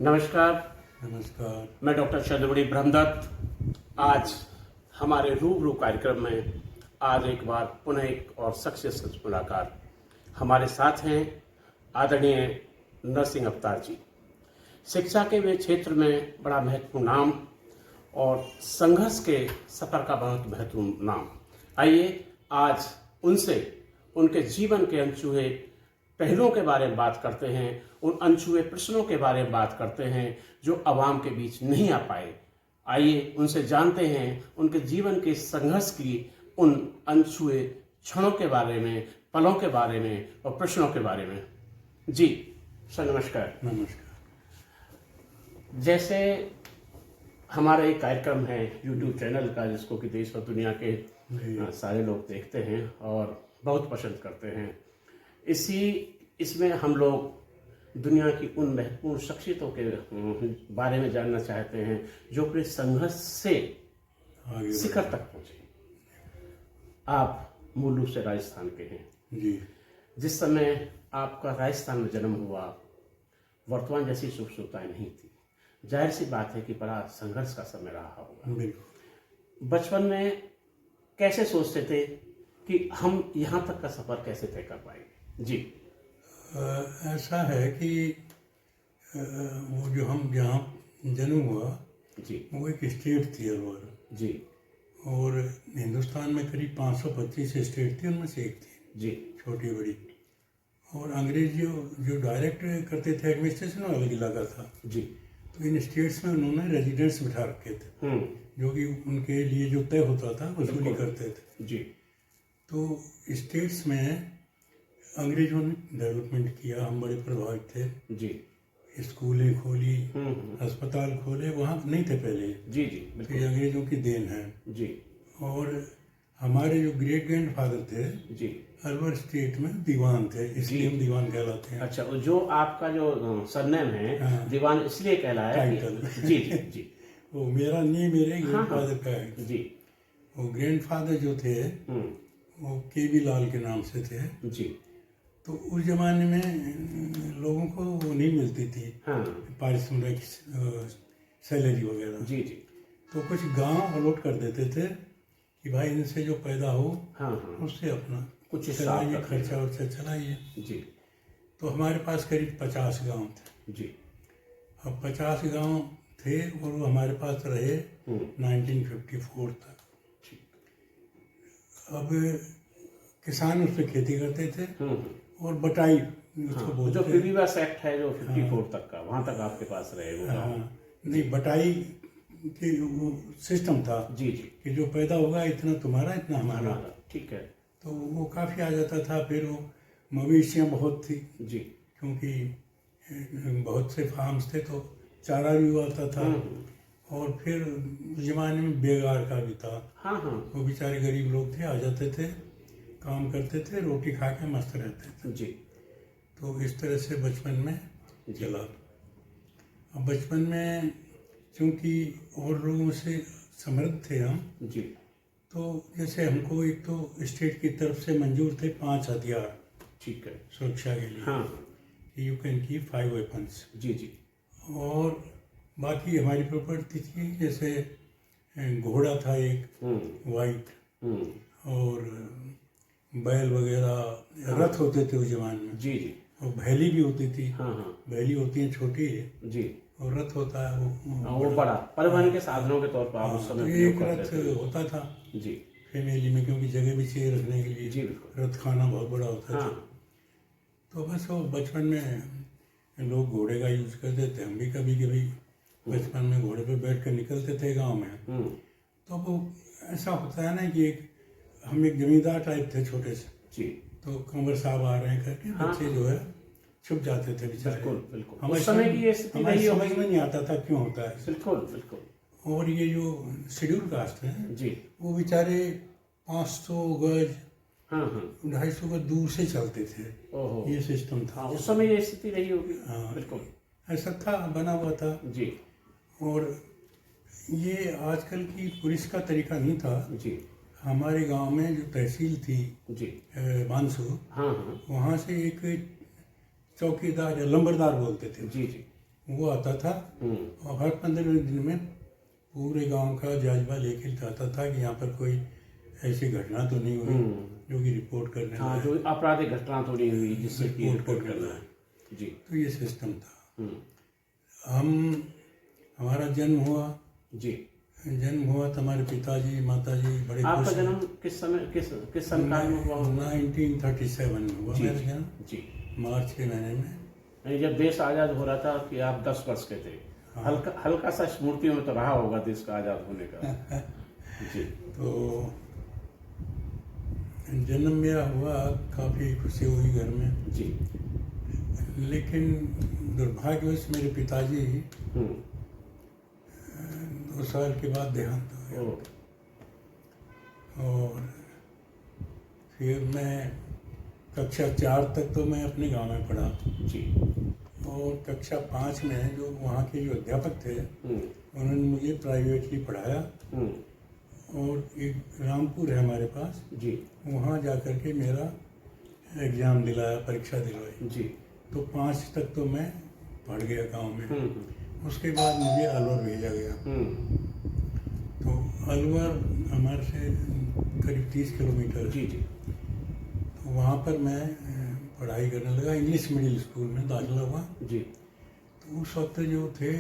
नमस्कार। नमस्कार। मैं डॉक्टर चंद्रमणि ब्रह्मदत्त। आज हमारे रूबरू कार्यक्रम में आज एक बार पुनः एक और शख्स से मुलाकात। हमारे साथ हैं आदरणीय नरसिंह अवतार जी। शिक्षा के वे क्षेत्र में बड़ा महत्वपूर्ण नाम और संघर्ष के सफर का बहुत महत्वपूर्ण नाम। आइए आज उनसे उनके जीवन के अनछुए पहलुओं के बारे में बात करते हैं, उन अनछुए प्रश्नों के बारे में बात करते हैं जो आवाम के बीच नहीं आ पाए। आइए उनसे जानते हैं उनके जीवन के संघर्ष की उन अनछुए क्षणों के बारे में, पलों के बारे में और प्रश्नों के बारे में। जी सर, नमस्कार। नमस्कार। जैसे हमारा एक कार्यक्रम है यूट्यूब चैनल का, जिसको कि देश और दुनिया के सारे लोग देखते हैं और बहुत पसंद करते हैं। इसमें हम लोग दुनिया की उन महत्वपूर्ण शख्सियतों के बारे में जानना चाहते हैं जो अपने संघर्ष से शिखर तक पहुंचे। आप मूल रूप से राजस्थान के हैं जी। जिस समय आपका राजस्थान में जन्म हुआ, वर्तमान जैसी सुख सुविधाएं नहीं थी। जाहिर सी बात है कि बड़ा संघर्ष का समय रहा होगा। बचपन में कैसे सोचते थे कि हम यहाँ तक का सफर कैसे तय कर पाएंगे? जी। ऐसा है कि वो जो हम जहाँ जन्म हुआ जी, वो एक स्टेट थी अलवर जी, और हिंदुस्तान में करीब 525 स्टेट थी, उनमें से एक थी जी, छोटी बड़ी। और अंग्रेज जो डायरेक्ट करते थे एडमिनिस्ट्रेशन, अलग इलाका था जी। तो इन स्टेट्स में उन्होंने रेजिडेंट्स बिठा रखे थे जो कि उनके लिए जो तय होता था वसूली करते थे जी। तो स्टेट्स में अंग्रेजों ने डेवलपमेंट किया, हम बड़े प्रभावित थे जी। स्कूलें खोली, अस्पताल खोले, वहाँ नहीं थे पहले। जी जी, तो ये अंग्रेजों की देन है जी। और हमारे जो ग्रेट ग्रैंड फादर थे जी, अलवर स्टेट में दीवान थे, इसलिए हम दीवान कहलाते हैं। अच्छा, जो आपका जो सरनेम है, हाँ, दीवान इसलिए कहलाया है टाइटल। जी जी जी। वो मेरा नहीं, मेरे ग्रैंड फादर का है जी। वो ग्रैंड फादर जो थे वो के.बी. लाल के नाम से थे जी। तो उस जमाने में लोगों को वो नहीं मिलती थी पारिश्रमिक सैलरी वगैरह। जी जी। तो कुछ गांव अलॉट कर देते थे कि भाई इनसे जो पैदा हो उससे अपना कुछ चलाइए, खर्चा वर्चा चलाइए। जी। तो हमारे पास करीब 50 गांव थे जी। अब 50 गांव थे और वो हमारे पास रहे 1954 तक। अब किसान उस पर खेती करते थे और बटाई उसको बोलते जो प्रीवियस एक्ट है जो 54 तक का, वहां तक आपके पास रहे वो। नहीं, बटाई की वो सिस्टम था जी जी कि जो पैदा होगा इतना तुम्हारा, इतना हमारा। ठीक है। तो वो काफ़ी आ जाता था। फिर वो मवेशियाँ बहुत थी जी, क्योंकि बहुत से फार्म्स थे तो चारा भी आता था। और फिर उस जमाने में बेगार का भी था। वो बेचारे गरीब लोग थे, आ जाते थे, काम करते थे, रोटी खा के मस्त रहते थे जी। तो इस तरह से बचपन में चला। अब बचपन में चूँकि और लोगों से समृद्ध थे हम जी, तो जैसे हमको एक तो स्टेट की तरफ से मंजूर थे 5 हथियार, ठीक है, सुरक्षा के लिए। You can keep 5 weapons. जी जी। और बाकी हमारी प्रॉपर्टी थी, जैसे घोड़ा था एक वाइट, और बैल वगैरह, रथ होते थे उस जमाने में। जी जी। और भैली भी होती थी। भैली होती है छोटी जी, और रथ होता है वो बड़ा परिवहन के साधनों के तौर पर आप उस समय एक रथ होता था जी फैमिली में, क्योंकि जगह भी चाहिए रखने के लिए। जी, रथ खाना बहुत बड़ा होता था। तो बस वो बचपन में लोग घोड़े का यूज करते थे, हम भी कभी कभी बचपन में घोड़े पे बैठ कर निकलते थे गांव में। तो वो ऐसा होता है ना कि हम एक जमींदार टाइप थे छोटे से जी। तो कंवर साहब आ रहे हैं करके बच्चे जो है छुप जाते थे बेचारे। बिल्कुल बिल्कुल। हमारे समझ में नहीं आता था क्यों होता है। बिल्कुल बिल्कुल। और ये जो शेड्यूल कास्ट है जी, वो बेचारे 500 गज, 250 गज दूर से चलते थे। ये सिस्टम था उस समय, ये स्थिति रही होगी। बिल्कुल ऐसा था, बना हुआ था जी। और ये आजकल की पुलिस का तरीका नहीं था जी। हमारे गांव में जो तहसील थी जी, बांसु, वहाँ से एक चौकीदार या लंबरदार बोलते थे जी जी, वो आता था और हर 15 दिन में पूरे गांव का जायजा लेके जाता था कि यहाँ पर कोई ऐसी घटना तो नहीं हुई जो कि रिपोर्ट करने हाँ, लायक, जो आपराधिक घटना थोड़ी हुई जिससे कि रिपोर्ट रिपोर्ट करने करना लायक। है। जी। तो ये सिस्टम था। हमारा जन्म हुआ जी। तो हमारे पिताजी माताजी बड़े आपका खुश जन्म किस समय किस संकाल में हुआ? 1937 में हुआ जी, मेरा जन्म, जी। मार्च के महीने में। नहीं, जब देश आजाद हो रहा था कि आप 10 वर्ष के थे, हल्का सा स्मृतियों में तो रहा होगा देश का आजाद होने का। जी। तो जन्म मेरा हुआ, काफ़ी खुशी हुई घर में, जी। लेकिन दुर्भाग्यवश मेरे पिताजी 2 साल के बाद देहांत हो गया। ओ, और फिर मैं कक्षा 4 तक तो मैं अपने गांव में पढ़ा, जी। और कक्षा 5 में जो वहाँ के जो अध्यापक थे उन्होंने मुझे प्राइवेटली पढ़ाया, और एक रामपुर है हमारे पास, जी। वहाँ जा कर के मेरा एग्ज़ाम दिलाया, परीक्षा दिलवाई। जी। तो 5 तक तो मैं पढ़ गया गांव में। उसके बाद मुझे अलवर भेजा गया। तो अलवर हमारे से करीब 30 किलोमीटर है। जी। जी। तो वहाँ पर मैं पढ़ाई करने लगा, इंग्लिश मिडिल स्कूल में दाखिला हुआ। जी। तो उस वक्त जो थे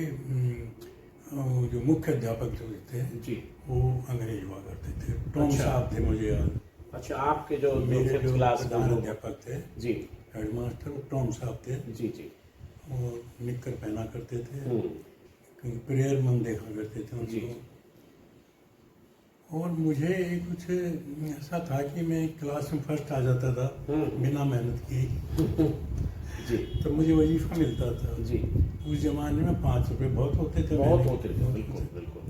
वो जो मुख्य अध्यापक जो थे जी। वो अंग्रेज हुआ करते थे, टॉम अच्छा। साहब थे मुझे याद। अच्छा, आपके जो मेरे जो क्लास प्रधान में अध्यापक थे, जी। हेडमास्टर, वो टॉम साहब थे। जी। जी। और निक्कर पहना करते थे, हम्म। क्योंकि प्रेयर मन देखा करते थे जी। उनको। और मुझे कुछ ऐसा था कि मैं क्लास में फर्स्ट आ जाता था बिना मेहनत किए। जी। तो मुझे वजीफा मिलता था। जी। उस जमाने में 5 रुपये बहुत होते थे, बहुत महीने होते के। थे, बिल्कुल बिल्कुल।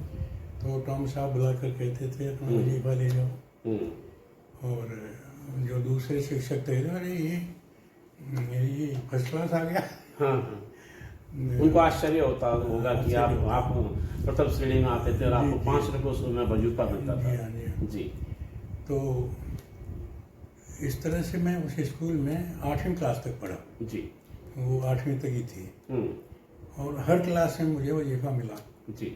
तो टॉम साहब बुलाकर कहते थे अपना वजीफा ले जाओ। और जो दूसरे शिक्षक थे, अरे ये फर्स्ट क्लास आ गया। हाँ, हाँ। उनको आश्चर्य होगा कि आप प्रथम श्रेणी में आते थे और आपको 5 रुपये उसमें वजीफा मिलता जी था। हाँ, जी हाँ। जी। तो इस तरह से मैं उस स्कूल में 8वीं क्लास तक पढ़ा। जी। वो 8वीं तक ही थी, और हर क्लास में मुझे वजीफा मिला। जी।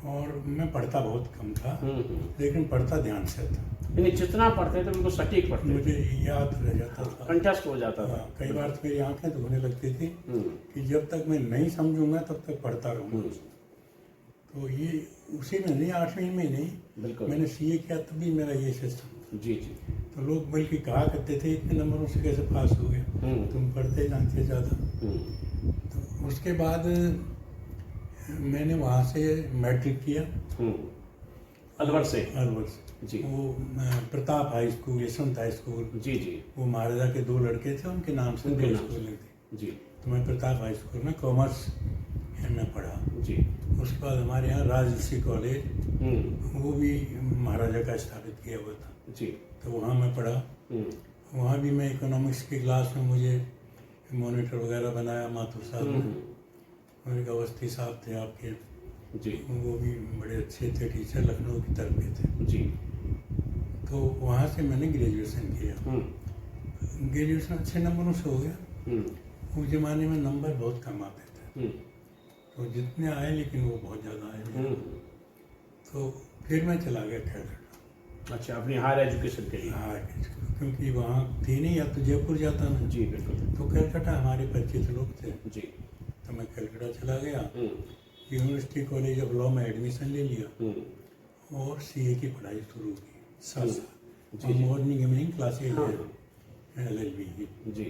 और मैं पढ़ता बहुत कम था, लेकिन पढ़ता ध्यान से था। यानी जितना पढ़ते थे उनको सटीक पढ़ते थे, मुझे याद रह जाता था, कंठस्थ हो जाता था। कई बार तो मेरी आंखें धोने लगती थी कि जब तक मैं नहीं समझूंगा तब तक पढ़ता रहूंगा। तो ये उसी में नहीं, 8वीं में नहीं, बिल्कुल। मैंने सीए किया तभी मेरा ये सिस्टम। जी। जी। तो लोग बल्कि कहा करते थे, इतने नंबरों से कैसे पास हो गए, तुम पढ़ते जानते ज़्यादा। तो उसके बाद मैंने वहाँ से मैट्रिक किया, अलवर से। जी। वो Pratap high school, Yashwant high school. जी। जी। वो महाराजा के 2 लड़के थे, उनके नाम से 2 स्कूल थी। जी। तो मैं प्रताप हाई स्कूल में कॉमर्स में पढ़ा। जी। उसके बाद हमारे यहाँ राजऋषि कॉलेज, वो भी महाराजा का स्थापित किया हुआ था। जी। तो वहाँ मैं पढ़ा। वहाँ भी मैं इकोनॉमिक्स की क्लास में मुझे मॉनिटर वगैरह बनाया माथुर साहब ने, और एक अवस्थी साहब थे आपके। जी। वो भी बड़े अच्छे थे टीचर, लखनऊ की तरफ के थे। जी। तो वहाँ से मैंने ग्रेजुएशन किया। ग्रेजुएशन अच्छे नंबरों से हो गया। उस जमाने में नंबर बहुत कम आते थे, तो जितने आए लेकिन वो बहुत ज़्यादा आए। तो फिर मैं चला गया कैलकाटा। अच्छा, अपनी हायर एजुकेशन के लिए। हाँ, क्योंकि वहाँ थी नहीं, या तो जयपुर जाता ना। जी, बिल्कुल। तो कैलकाटा हमारे परिचित लोग थे। जी। तो मैं कैलकाटा चला गया, यूनिवर्सिटी कॉलेज ऑफ लॉ में एडमिशन ले लिया, और सीए की पढ़ाई शुरू की 7 साल। मॉर्निंग इवनिंग क्लासेज है LLB की। जी।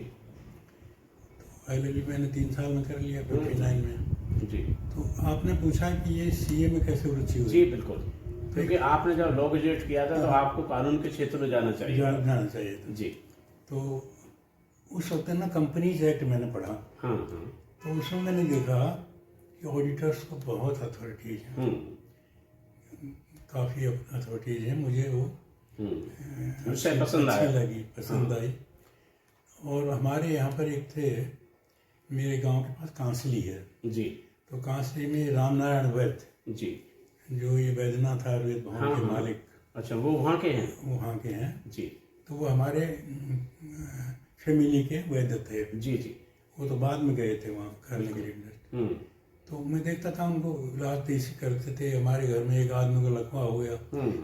तो LLB मैंने 3 साल में कर लिया, 59 में। जी। तो आपने पूछा कि ये सीए में कैसे रुचि हुई? जी, बिल्कुल। क्योंकि आपने जब लॉ ग्रेजुएट किया था तो आपको कानून के क्षेत्र में जाना चाहिए। जाना चाहिए था। जी। तो उस वक्त ना कंपनीज एक्ट मैंने पढ़ा। तो उसमें मैंने देखा कि ऑडिटर्स को बहुत अथॉरिटीज हैं, काफ़ी अथॉरिटीज हैं। मुझे वो पसंद लगी, पसंद आई। और हमारे यहाँ पर एक थे, मेरे गांव के पास कांसली है। जी। तो कांसली में रामनारायण वैद्य, जी, जो ये वैद्यनाथ आयुर्वेद भवन के मालिक। अच्छा, वो वहाँ के हैं? वो वहाँ के हैं। जी। तो वो हमारे फैमिली के वैद्य थे। जी। जी। वो तो बाद में गए थे वहाँ करने के लिए। तो मैं देखता था उनको इलाज देसी करते थे। हमारे घर में एक आदमी को लकवा हो गया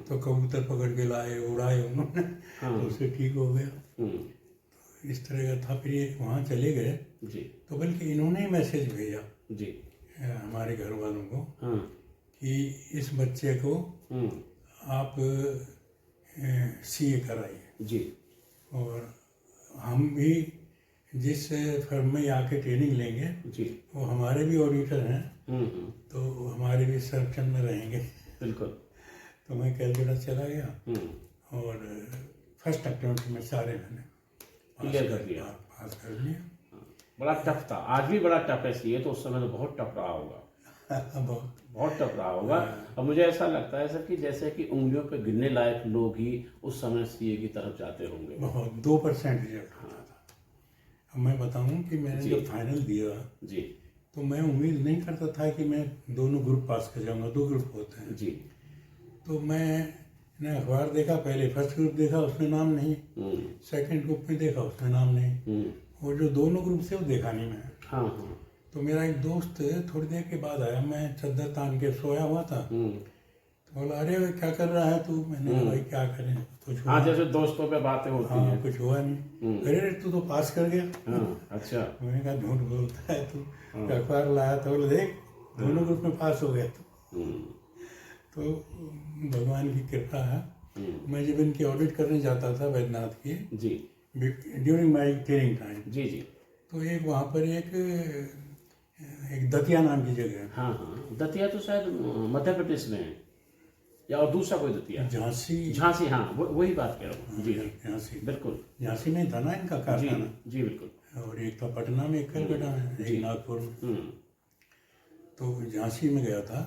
तो कबूतर पकड़ के लाए, उड़ाए उन्होंने, तो उससे ठीक हो गया। इस तरह का था। फिर ये वहाँ चले गए जी तो बल्कि इन्होंने ही मैसेज भेजा जी हमारे घर वालों को हाँ कि इस बच्चे को आप सीए कराइए। जी और हम भी जिस फर्म में आके ट्रेनिंग लेंगे जी वो हमारे भी ऑडिटर हैं, तो हमारे भी संरक्षण में रहेंगे। बिल्कुल। तो मैं कैलकाटा चला गया और फर्स्ट अटेम्प्ट में सारे मैंने क्लियर कर दिया, पास कर लिया। बड़ा टफ था, आज भी बड़ा टफ है सीए, तो उस समय तो बहुत टफ रहा होगा। बहुत टफ रहा होगा। और मुझे ऐसा लगता है सर कि जैसे कि उंगलियों पे गिनने लायक लोग ही उस समय सीए की तरफ जाते होंगे। बहुत 2% रिजल्ट होता था। अब मैं बताऊं कि मैंने जब फाइनल दिया जी तो मैं उम्मीद नहीं करता था कि मैं दोनों ग्रुप पास कर जाऊंगा। 2 ग्रुप होते हैं जी। तो मैंने अखबार देखा, पहले फर्स्ट ग्रुप देखा उसमें नाम नहीं, सेकंड ग्रुप में देखा उसमें नाम नहीं, और जो दोनों ग्रुप से वो देखा नहीं मैं। हाँ हाँ। तो मेरा एक दोस्त थोड़ी देर के बाद आया, मैं चद्दर तान के सोया हुआ था, तो बोला अरे भाई क्या कर रहा है तू? मैंने कहा भाई क्या करें, कुछ हुआ? हाँ, जैसे दोस्तों पे बातें होती हैं। हाँ, कुछ हुआ नहीं। अरे तू तो पास कर गया। अच्छा। मैंने कहा झूठ बोलता है तू, अखबार लाया था? बोले देख दोनों ग्रुप में पास हो गया तू। तो भगवान की कृपा है। मैं जब इनकी ऑडिट करने जाता था वैद्यनाथ की जी ड्यूरिंग माई ट्रेनिंग टाइम, जी जी, तो एक वहाँ पर एक दतिया नाम की जगह है। हाँ हाँ, दतिया तो शायद मध्य प्रदेश में है, या और दूसरा कोई दतिया? झांसी। झांसी, हाँ वही बात कह रहा हूँ। जी झांसी। बिल्कुल। झांसी में था ना इनका कारखाना। जी बिल्कुल। और एक तो पटना में, एक कलकत्ता में, एक नागपुर में। तो झांसी में गया था।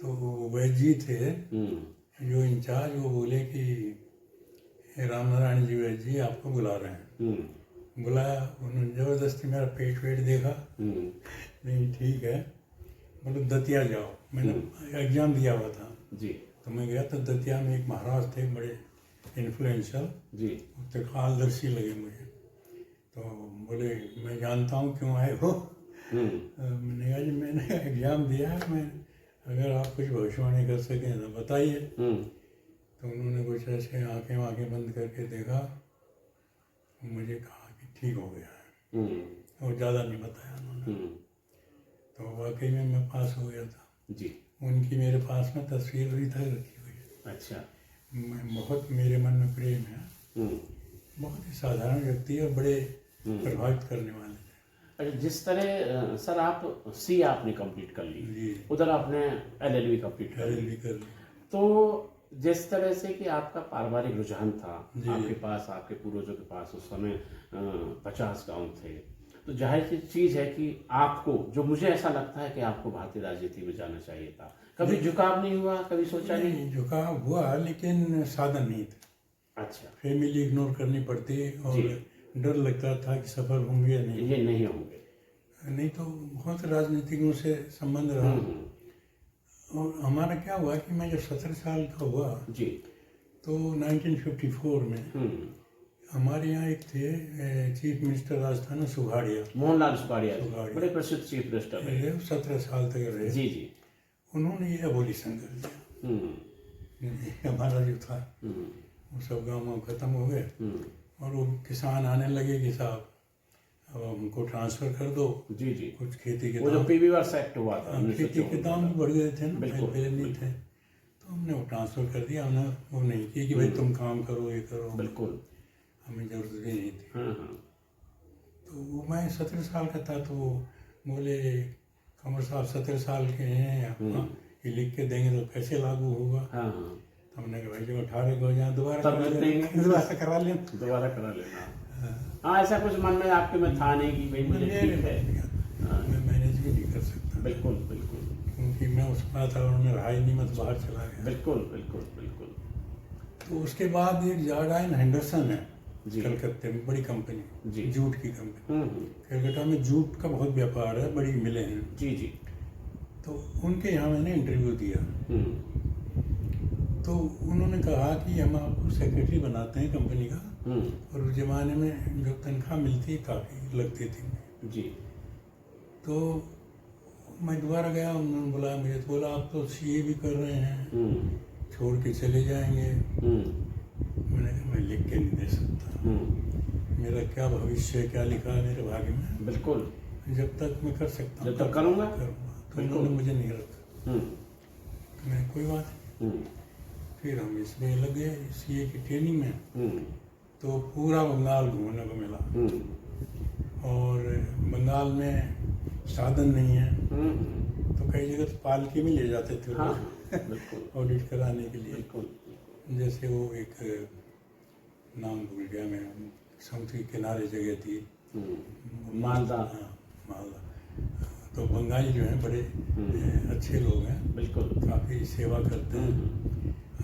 तो वैद्य जी थे जो इंचार्ज, वो बोले कि रामनारायण जी वैद्य जी आपको बुला रहे हैं। बुलाया, उन्होंने जबरदस्ती मेरा पेट वेट देखा, नहीं ठीक है, मतलब दतिया जाओ। मैंने एग्जाम दिया हुआ था जी। तो मैं गया तो दतिया में एक महाराज थे बड़े इन्फ्लुएंशियल जी, त्रिकालदर्शी लगे मुझे। तो बोले मैं जानता हूँ क्यों आए हो। मैंने कहा जी मैंने एग्जाम दिया है, मैं अगर आप कुछ भविष्यवाणी कर सकें तो बताइए। तो उन्होंने कुछ ऐसे आंखें वाँखें बंद करके देखा, मुझे कहा कि ठीक हो गया है, और ज़्यादा नहीं बताया उन्होंने। तो वाकई में मैं पास हो गया था जी। उनकी मेरे पास में तस्वीर भी था रखी हुई। अच्छा। मैं बहुत, मेरे मन में प्रेम है। बहुत ही साधारण व्यक्ति और बड़े प्रभावित करने वाले थे। अच्छा, जिस तरह सर आप सी आपने कंप्लीट कर ली, जी, उधर आपने एलएलबी कंप्लीट कर ली, LLB कर ली। तो जिस तरह से कि आपका पारिवारिक रुझान था, जी। आपके पास, आपके पूर्वजों के पास उस समय 50 गांव थे, तो जाहिर सी चीज है कि आपको, जो मुझे ऐसा लगता है कि आपको भारतीय राजनीति में जाना चाहिए था। कभी झुकाव नहीं हुआ? कभी सोचा नहीं? झुकाव हुआ लेकिन साधन नहीं थे। अच्छा। फैमिली इग्नोर करनी पड़ती और डर लगता था कि सफल होंगे या नहीं। ये नहीं होंगे। नहीं तो बहुत राजनीतिज्ञों से संबंध रहा। और हमारा क्या हुआ कि मैं जब 17 साल का हुआ जी, तो 1954 में हमारे यहाँ एक थे चीफ मिनिस्टर राजस्थान में, सुघाड़िया, मोहनलाल सुखाड़िया, बड़े प्रसिद्ध चीफ मिनिस्टर रहे। 17 साल तक रहे। जी जी। उन्होंने ये एबोलिशन कर दिया। हमारा जो था वो सब गाँव खत्म हो गए, और वो किसान आने लगे कि साहब अब हमको ट्रांसफर कर दो। जी जी। कुछ खेती के वो जो पीवीआर एक्ट हुआ था, खेती के दाम भी बढ़ गए थे ना, पहले नहीं थे। तो हमने वो ट्रांसफर कर दिया, हमने वो नहीं की कि भाई तुम काम करो, ये करो। बिल्कुल, हमें जरूरत भी नहीं थी। तो मैं 17 साल का था, तो बोले कमर साहब 17 साल के हैं, ये लिख के देंगे तो कैसे लागू होगा। हमने कहा भाई जब 18 को हो जाए दोबारा करा लेना। हाँ, ऐसा कुछ मन में आपके में था नहीं कि भाई मुझे ठीक है, मैं मैनेज भी नहीं कर सकता। बिल्कुल बिल्कुल, क्योंकि मैं उस वातावरण में रहा ही नहीं, मैं तो बाहर चला गया। बिल्कुल बिल्कुल बिल्कुल। तो उसके बाद एक जार्डाइन हेंडरसन है कलकत्ते में, बड़ी कंपनी, जूट की कंपनी। कलकत्ता में जूट का बहुत व्यापार है, बड़ी मिलें हैं। जी जी। तो उनके यहाँ मैंने इंटरव्यू दिया, तो उन्होंने कहा कि हम आपको सेक्रेटरी बनाते हैं कंपनी का, और उस जमाने में जो तनख्वाह मिलती काफ़ी लगती थी। जी। तो मैं दोबारा गया, उन्होंने बुलाया मुझे, तो बोला आप तो सीए भी कर रहे हैं, छोड़ के चले जाएंगे। मैंने कहा मैं लिख के नहीं दे सकता, मेरा क्या भविष्य है, क्या लिखा है मेरे भाग्य में, बिल्कुल जब तक मैं कर सकता हूँ जब तक करूँगा। तो उन्होंने मुझे नहीं रखा। तो मैं कोई बात नहीं। फिर हम इसमें लग गए सीए की ट्रेनिंग में। तो पूरा बंगाल घूमने को मिला, और बंगाल में साधन नहीं है, तो कई जगह तो पालकी में ले जाते थे ऑडिट कराने के लिए। जैसे वो एक नाम भूल गया मैं, समुद्र के किनारे जगह थी, मालदा। हाँ, मालदा। तो बंगाली जो हैं बड़े अच्छे लोग हैं, बिल्कुल काफ़ी सेवा करते हैं।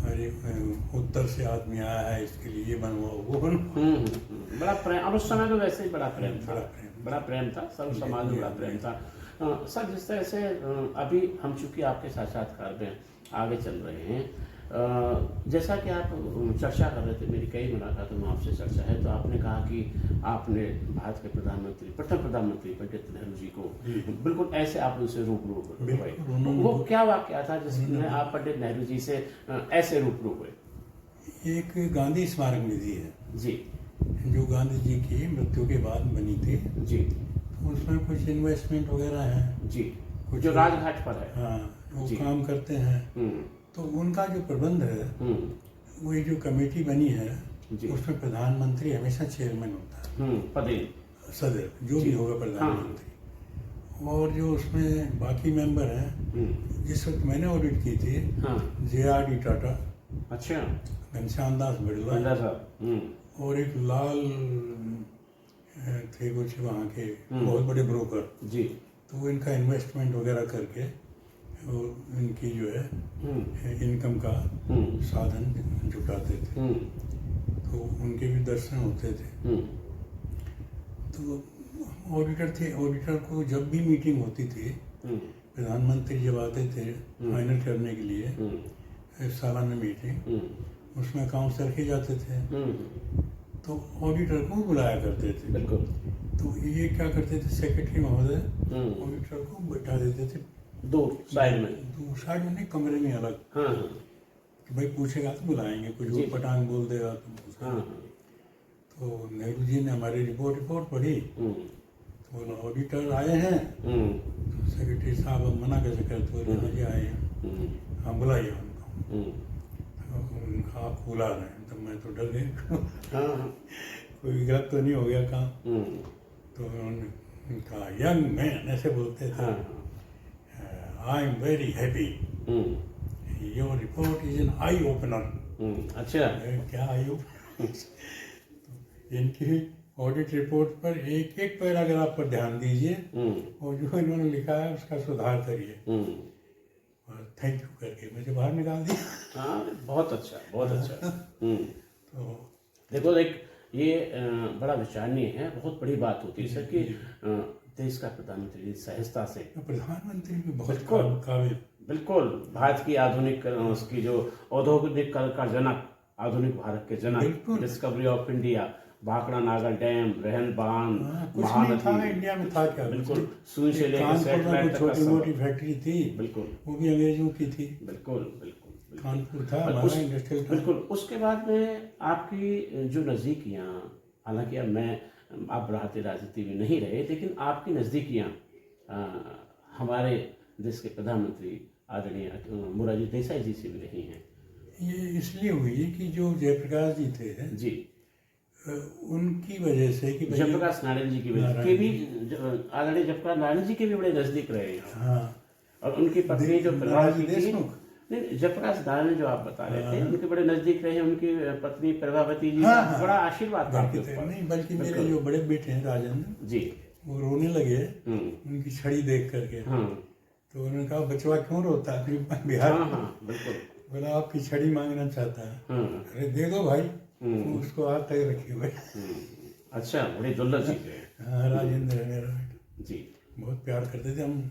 और एक उत्तर से आदमी आया है, इसके लिए ये बनवाओ वो बनवाओ। बड़ा प्रेम, और उस समय तो वैसे ही बड़ा प्रेम था, बड़ा बड़ा प्रेम था, सर्व समाज में बड़ा प्रेम था। सर, जिस तरह से अभी हम चूंकि आपके साक्षात्कार में आगे चल रहे हैं, जैसा कि आप चर्चा कर रहे थे, मेरी कई मुलाकातों में आपसे चर्चा है, तो आपने कहा कि आपने भारत के प्रधानमंत्री, प्रथम प्रधानमंत्री पंडित नेहरू जी को बिल्कुल ऐसे आप उनसे रूबरू हुए। वो क्या वाकया था जिसमें आप पंडित नेहरू जी से ऐसे रूबरू हुए? एक गांधी स्मारक निधि है जी, जो गांधी जी की मृत्यु के बाद बनी थी जी, तो उसमें कुछ इन्वेस्टमेंट वगैरह है जी, कुछ जो राजघाट पर है। हाँ, वो जी। काम करते हैं। तो उनका जो प्रबंध है, वो ये जो कमेटी बनी है, जी। उसमें प्रधानमंत्री हमेशा चेयरमैन होता है, पदे सदैव जो भी होगा प्रधानमंत्री। और जो उसमें बाकी मेंबर हैं, जिस वक्त मैंने ऑडिट की थी, JRD टाटा, अच्छा, घनश्याम दास बिड़ला, बंदा साहब, और एक लाल थे कुछ वहाँ के बहुत बड़े ब्रोकर। जी, तो वो इनका इन्वेस्टमेंट वगैरह करके वो इनकी जो है इनकम का साधन जुटाते थे। तो उनके भी दर्शन होते थे। तो ऑडिटर थे, ऑडिटर को जब भी मीटिंग होती थी, प्रधानमंत्री जब आते थे फाइनल करने के लिए सालाना मीटिंग, उसमें अकाउंट्स रखे जाते थे, तो ऑडिटर को बुलाया करते थे। बिल्कुल। तो ये क्या करते थे, सेक्रेटरी महोदय ऑडिटर को बैठा देते थे दो साइड में, दो साइड में नहीं, कमरे में अलग। कि भाई पूछेगा तो बुलाएंगे, कुछ जी। पटांग बोल देगा तो पूछेंगे। तो नेहरू जी ने हमारी रिपोर्ट पढ़ी, तो बोला ऑडिटर आए हैं। तो सेक्रेटरी साहब अब मना कैसे करते, बोले हाँ जी आए हैं, हाँ बुलाइए उनको। तो उनका आप बुला रहे हैं, तो मैं तो डर गया कोई गलत तो नहीं हो गया काम। तो उन्होंने कहा यंग मैन, ऐसे बोलते थे, I am very happy, your report is an eye opener. अच्छा, क्या आई ओपनर? इनकी ऑडिट रिपोर्ट पर एक एक पैराग्राफ पर ध्यान दीजिए, और जो इन्होंने लिखा है उसका सुधार करिए, और थैंक यू करके मुझे बाहर निकाल दिया। हाँ, बहुत अच्छा, बहुत अच्छा। तो देखो, एक ये बड़ा विचारणीय है, बहुत बड़ी बात होती है सर कि देश का प्रधानमंत्री सहजता से, प्रधानमंत्री भी बहुत बिल्कुल। काबिल, बिल्कुल, भारत की आधुनिक उसकी जो औद्योगिकरण का जनक, आधुनिक भारत के जनक, डिस्कवरी ऑफ इंडिया, भाखड़ा नागर डैम, रहन बांध, कुछ नहीं था इंडिया में, था क्या? बिल्कुल, सुई से लेकर कानपुर सेटलाइट में तक छोटी का मोटी सब। फैक्ट्री थी, बिल्कुल, वो भी अंग्रेजों की थी। बिल्कुल, बिल्कुल, कानपुर था और हमारा इंडस्ट्रियल। बिल्कुल। उसके बाद में आपकी जो नज़दीकियाँ, हालांकि अब आप राहते राजनीति में नहीं रहे, लेकिन आपकी नज़दीकियाँ हमारे देश के प्रधानमंत्री आदरणीय मोरारजी देसाई जी से भी रही हैं। ये इसलिए हुई कि जो जयप्रकाश जी थे जी, उनकी वजह से, कि जयप्रकाश नारायण जी की वजह के भी, आदरणीय जयप्रकाश नारायण जी के भी बड़े नज़दीक रहे हैं। हाँ, और उनकी पत्नी जो प्रभावती थी, देशमुख, नहीं, जयप्रकाश नारायण जो आप बता रहे थे, उनके बड़े नजदीक रहे। उनकी पत्नी प्रभावती जी का बड़ा आशीर्वाद था आपके ऊपर। नहीं, बल्कि मेरे जो बड़े बेटे हैं राजेंद्र जी, वो रोने लगे उनकी छड़ी देख करके। तो उन्होंने कहा बचवा क्यों रोता है बिहार? बिल्कुल। बोला आपकी छड़ी मांगना चाहता है। अरे दे दो भाई, उसको हाथ तक रखे हुए। अच्छा, बड़ी दुर्लभ चीज है। हाँ, राजेंद्र है मेरा बेटा जी, बहुत प्यार करते थे। हम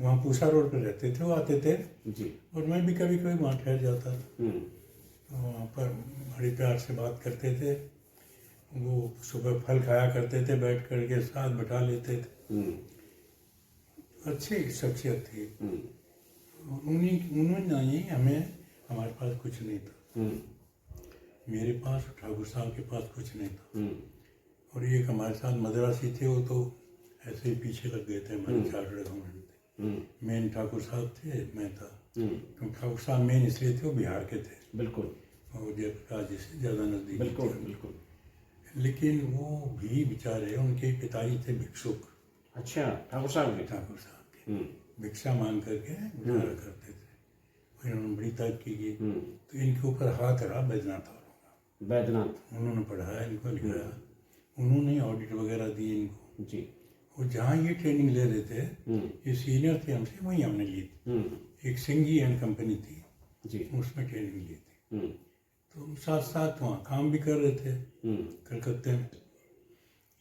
वहाँ पूसा रोड पर रहते थे, वो आते थे जी, और मैं भी कभी कभी वहाँ ठहर जाता था। तो वहाँ पर बड़ी प्यार से बात करते थे। वो सुबह फल खाया करते थे, बैठ कर के साथ बैठा लेते थे। अच्छी शख्सियत थी। उन्होंने ही हमें, हमारे पास कुछ नहीं था, मेरे पास, ठाकुर साहब के पास कुछ नहीं था। और एक हमारे साथ मद्रासी थे, वो तो ऐसे ही पीछे लग गए थे हमारे चार्टर्ड अकाउंटेंट थे। मेन ठाकुर साहब थे, मैं था। क्योंकि ठाकुर साहब मेन इसलिए थे, वो बिहार के थे, बिल्कुल, और जयप्रकाश जी से ज़्यादा नज़दीक। बिल्कुल बिल्कुल। लेकिन वो भी बेचारे, उनके पिताजी थे भिक्षुक। अच्छा, ठाकुर साहब के। ठाकुर साहब के भिक्षा मांग करके गुजारा करते थे। फिर उन्होंने बड़ी तरक्की की, तो इनके ऊपर हाथ रहा बैद्यनाथ औरों का। बैद्यनाथ, उन्होंने पढ़ाया इनको, लिखाया, उन्होंने ऑडिट वगैरह दी इनको जी। और जहाँ ये ट्रेनिंग ले रहे थे, ये सीनियर थे हमसे, वहीं हमने ली थी। एक सिंघी एंड कंपनी थी जी, उसमें ट्रेनिंग ली थी। तो साथ साथ वहाँ काम भी कर रहे थे कलकत्ते में।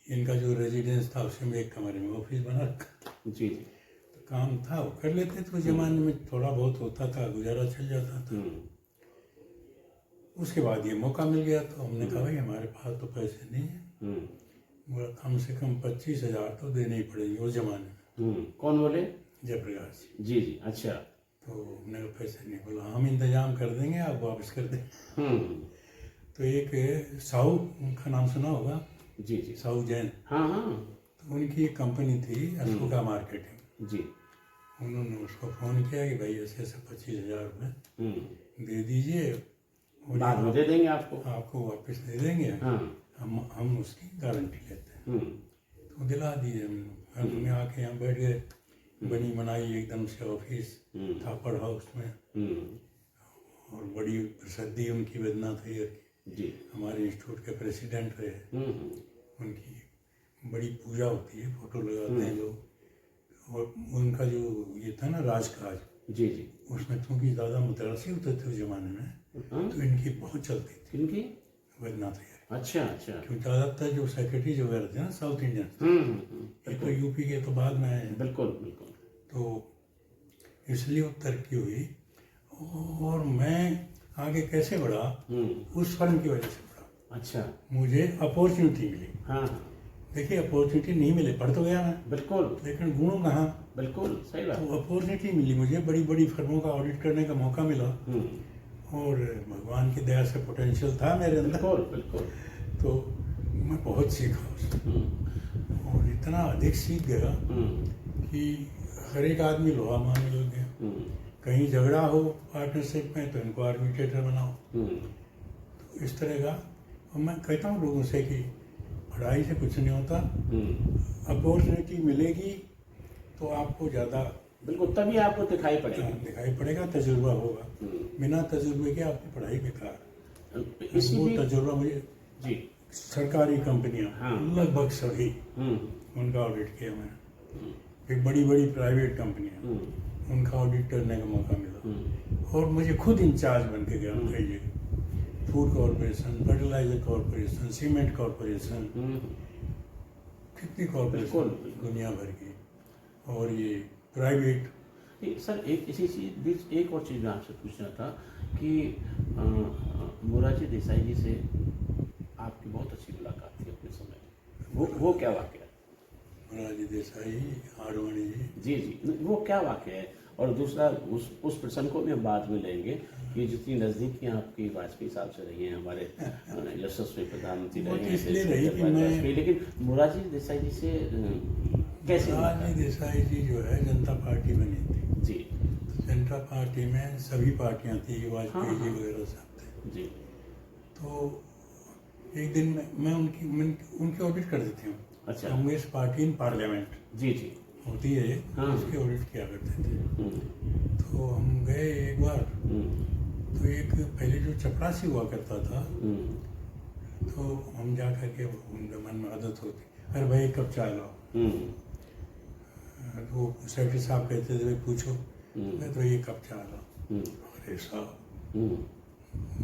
इनका जो रेजिडेंस था उसी में एक कमरे में ऑफिस बना रखा। जी, तो काम था, वो कर लेते थे। उस जमाने में थोड़ा बहुत होता था, गुजारा चल जाता था। उसके बाद ये मौका मिल गया, तो हमने कहा भाई हमारे पास तो पैसे नहीं है, बोला कम से कम 25,000 तो देने ही पड़ेंगे उस जमाने में। कौन बोले? जयप्रकाश जी जी, अच्छा। तो हमने कहा पैसे नहीं, बोला हम इंतजाम कर देंगे, आप वापस कर दें। तो एक साहू, उनका नाम सुना होगा, जी जी, साहू जैन। हाँ हाँ, तो उनकी एक कंपनी थी अशोका मार्केटिंग। जी। उन्होंने उसको फ़ोन किया कि भाई ऐसे ऐसे 25,000 रुपये दे दीजिए, और बाद में दे देंगे आपको। आपको वापस दे देंगे। हाँ, हम उसकी गारंटी लेते हैं। तो दिला दिए हमने आके यहाँ बैठ गए। बनी बनाई एकदम से ऑफिस, थापड़ हाउस में, और बड़ी प्रसिद्धि उनकी बैद्यनाथ अय्यर की। जी, हमारे इंस्टीट्यूट के प्रेसिडेंट रहे। उनकी बड़ी पूजा होती है, फोटो लगाते हैं लोग। और उनका जो ये था ना राजकाज, जी जी, उसमें क्योंकि ज़्यादा मद्रासी होते थे उस जमाने में, तो इनकी बहुत चलती थी, इनकी। बैद्यनाथ अय्यर। अच्छा अच्छा, क्योंकि ज़्यादातर जो सेक्रेटरीज वगैरह थे ना साउथ इंडियन, ये तो यूपी के तो बाद में आए हैं। बिल्कुल बिल्कुल। तो इसलिए वो तरक्की हुई। और मैं आगे कैसे बढ़ा, उस फर्म की वजह से बढ़ा। अच्छा, मुझे अपॉर्चुनिटी मिली। हाँ, देखिए अपॉर्चुनिटी नहीं मिले, पढ़ तो गया मैं, बिल्कुल लेकिन गुण कहाँ। बिल्कुल सही बात। तो अपॉर्चुनिटी मिली मुझे, बड़ी बड़ी फर्मों का ऑडिट करने का मौका मिला। और भगवान की दया से पोटेंशियल था मेरे अंदर। बिल्कुल बिल्कुल। तो मैं बहुत सीखा उससे, और इतना अधिक सीख गया कि हर एक आदमी लोहा मानने लग गया। कहीं झगड़ा हो पार्टनरशिप में तो इनको आर्बिट्रेटर बनाओ। तो इस तरह का। और मैं कहता हूँ लोगों से कि पढ़ाई से कुछ नहीं होता, अपॉर्चुनिटी मिलेगी तो आपको ज़्यादा, बिल्कुल, तभी आपको दिखाई पड़ेगी। दिखाई पड़ेगा, तजुर्बा होगा। बिना तजुर्बे के आपकी पढ़ाई बेकार। इसी वो भी तजुर्बा मुझे, जी, सरकारी कंपनियां हाँ। लगभग सभी उनका ऑडिट किया मैंने। फिर बड़ी बड़ी प्राइवेट कंपनियां, उनका ऑडिट करने का मौका मिला। और मुझे खुद इंचार्ज बन के गया कई जगह, food corporation, fertiliser corporation, cement corporation, कितनी कॉरपोरेशन दुनिया भर की, और ये प्राइवेट। सर एक इसी चीज बीच एक और चीज़ मैं आपसे पूछना था कि मोरारजी देसाई जी से आपकी बहुत अच्छी मुलाकात थी अपने समय। वो क्या वाक़या है? मोरारजी देसाई, आडवाणी जी जी। जी, वो क्या वाक़या है? और दूसरा उस प्रसंग को भी हम बाद में लेंगे कि जितनी नज़दीकियाँ आपकी वाजपेयी साहब से रही हैं, हमारे यशस्वी प्रधानमंत्री रहे हैं, इसलिए रही कि मैं, लेकिन मोरारजी देसाई जी से कैसे? मोरारजी देसाई जी जो है जनता पार्टी बनी थी जी, तो जनता पार्टी में सभी पार्टियां थी, वाजपेयी जी वगैरह सब थे जी। तो एक दिन मैं उनकी ऑडिट कर देती हूँ। अच्छा, कांग्रेस पार्टी इन पार्लियामेंट जी जी, होती है, उसकी ऑडिट किया करते थे। तो हम गए एक बार, तो एक पहले जो चपरासी हुआ करता था, तो हम जा करके, उनके मन में आदत होती, अरे भाई एक कप चाय लाओ। तो सेक्रेटरी साहब कहते थे भाई पूछो, मैं तो ये कप चाय लाओ। अरे साहब,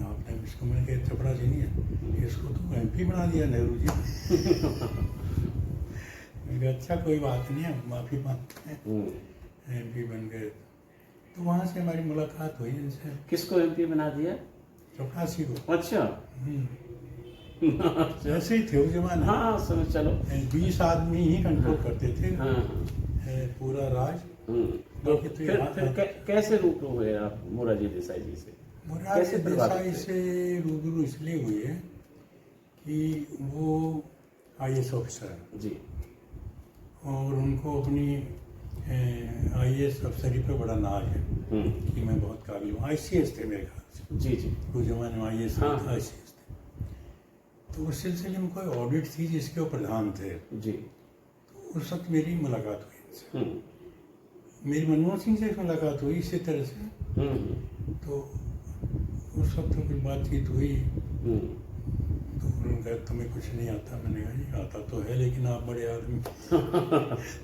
आपने इसको, मैंने कहा चपरासी नहीं है, इसको तो MP बना दिया नेहरू जी। मैंने कहा अच्छा कोई बात नहीं है, माफ़ी मांगते हैं, MP बन गए। तो वहाँ से हमारी मुलाकात हुई इनसे। किसको MP बना दिया? चपरासी को। अच्छा, जैसे ही थे उस जमाने। हाँ समझ, चलो 20 आदमी ही कंट्रोल करते थे। पूरा राज। तो बाकी तो फिर यहाँ कैसे रूबरू हुए आप मोरारजी देसाई जी से? मोरारजी कैसे प्रभावित देसाई थे? से रूबरू इसलिए हुई है कि वो IAS ऑफिसर है जी और उनको अपनी IAS अफसरी पे बड़ा नाज है कि मैं बहुत काबिल हूँ। ICS थे मेरे ख्याल से, जी जी उस जमाने में IAS हाँ। था, ICS थे। तो उस सिलसिले में कोई ऑडिट थी जिसके वो प्रधान थे। जी तो उस वक्त मेरी मुलाकात हुई इनसे, मेरी मनमोहन सिंह से मुलाकात हुई इसी तरह से। तो उस वक्त तो कुछ बातचीत हुई तो उन्होंने कहा तुम्हें कुछ नहीं आता। मैंने कहा जी आता तो है लेकिन आप बड़े आदमी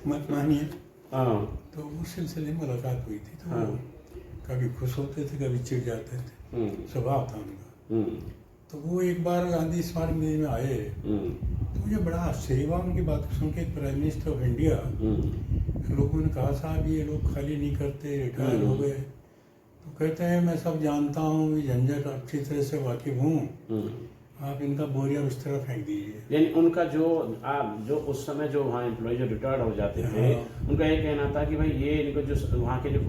मत मानिए। हाँ तो उस सिलसिले में मुलाकात हुई थी। तो हाँ। वो कभी खुश होते थे कभी चिढ़ जाते थे, स्वभाव था उनका। तो वो एक बार गांधी स्मारक निधि में आए तो मुझे बड़ा आश्चर्य हुआ उनकी बात सुन के। प्राइम मिनिस्टर ऑफ इंडिया, लोगों ने कहा साहब ये लोग खाली नहीं करते, रिटायर हो गए। तो कहते हैं मैं सब जानता हूँ, ये झंझट अच्छी तरह से वाकिफ हूँ, आप इनका बोरिया बिस्तरा फेंक दीजिए। यानी उनका जो आप जो उस समय जो वहाँ एम्प्लॉय जो रिटायर्ड हो जाते थे उनका ये कहना था कि भाई ये इनको जो वहाँ के जो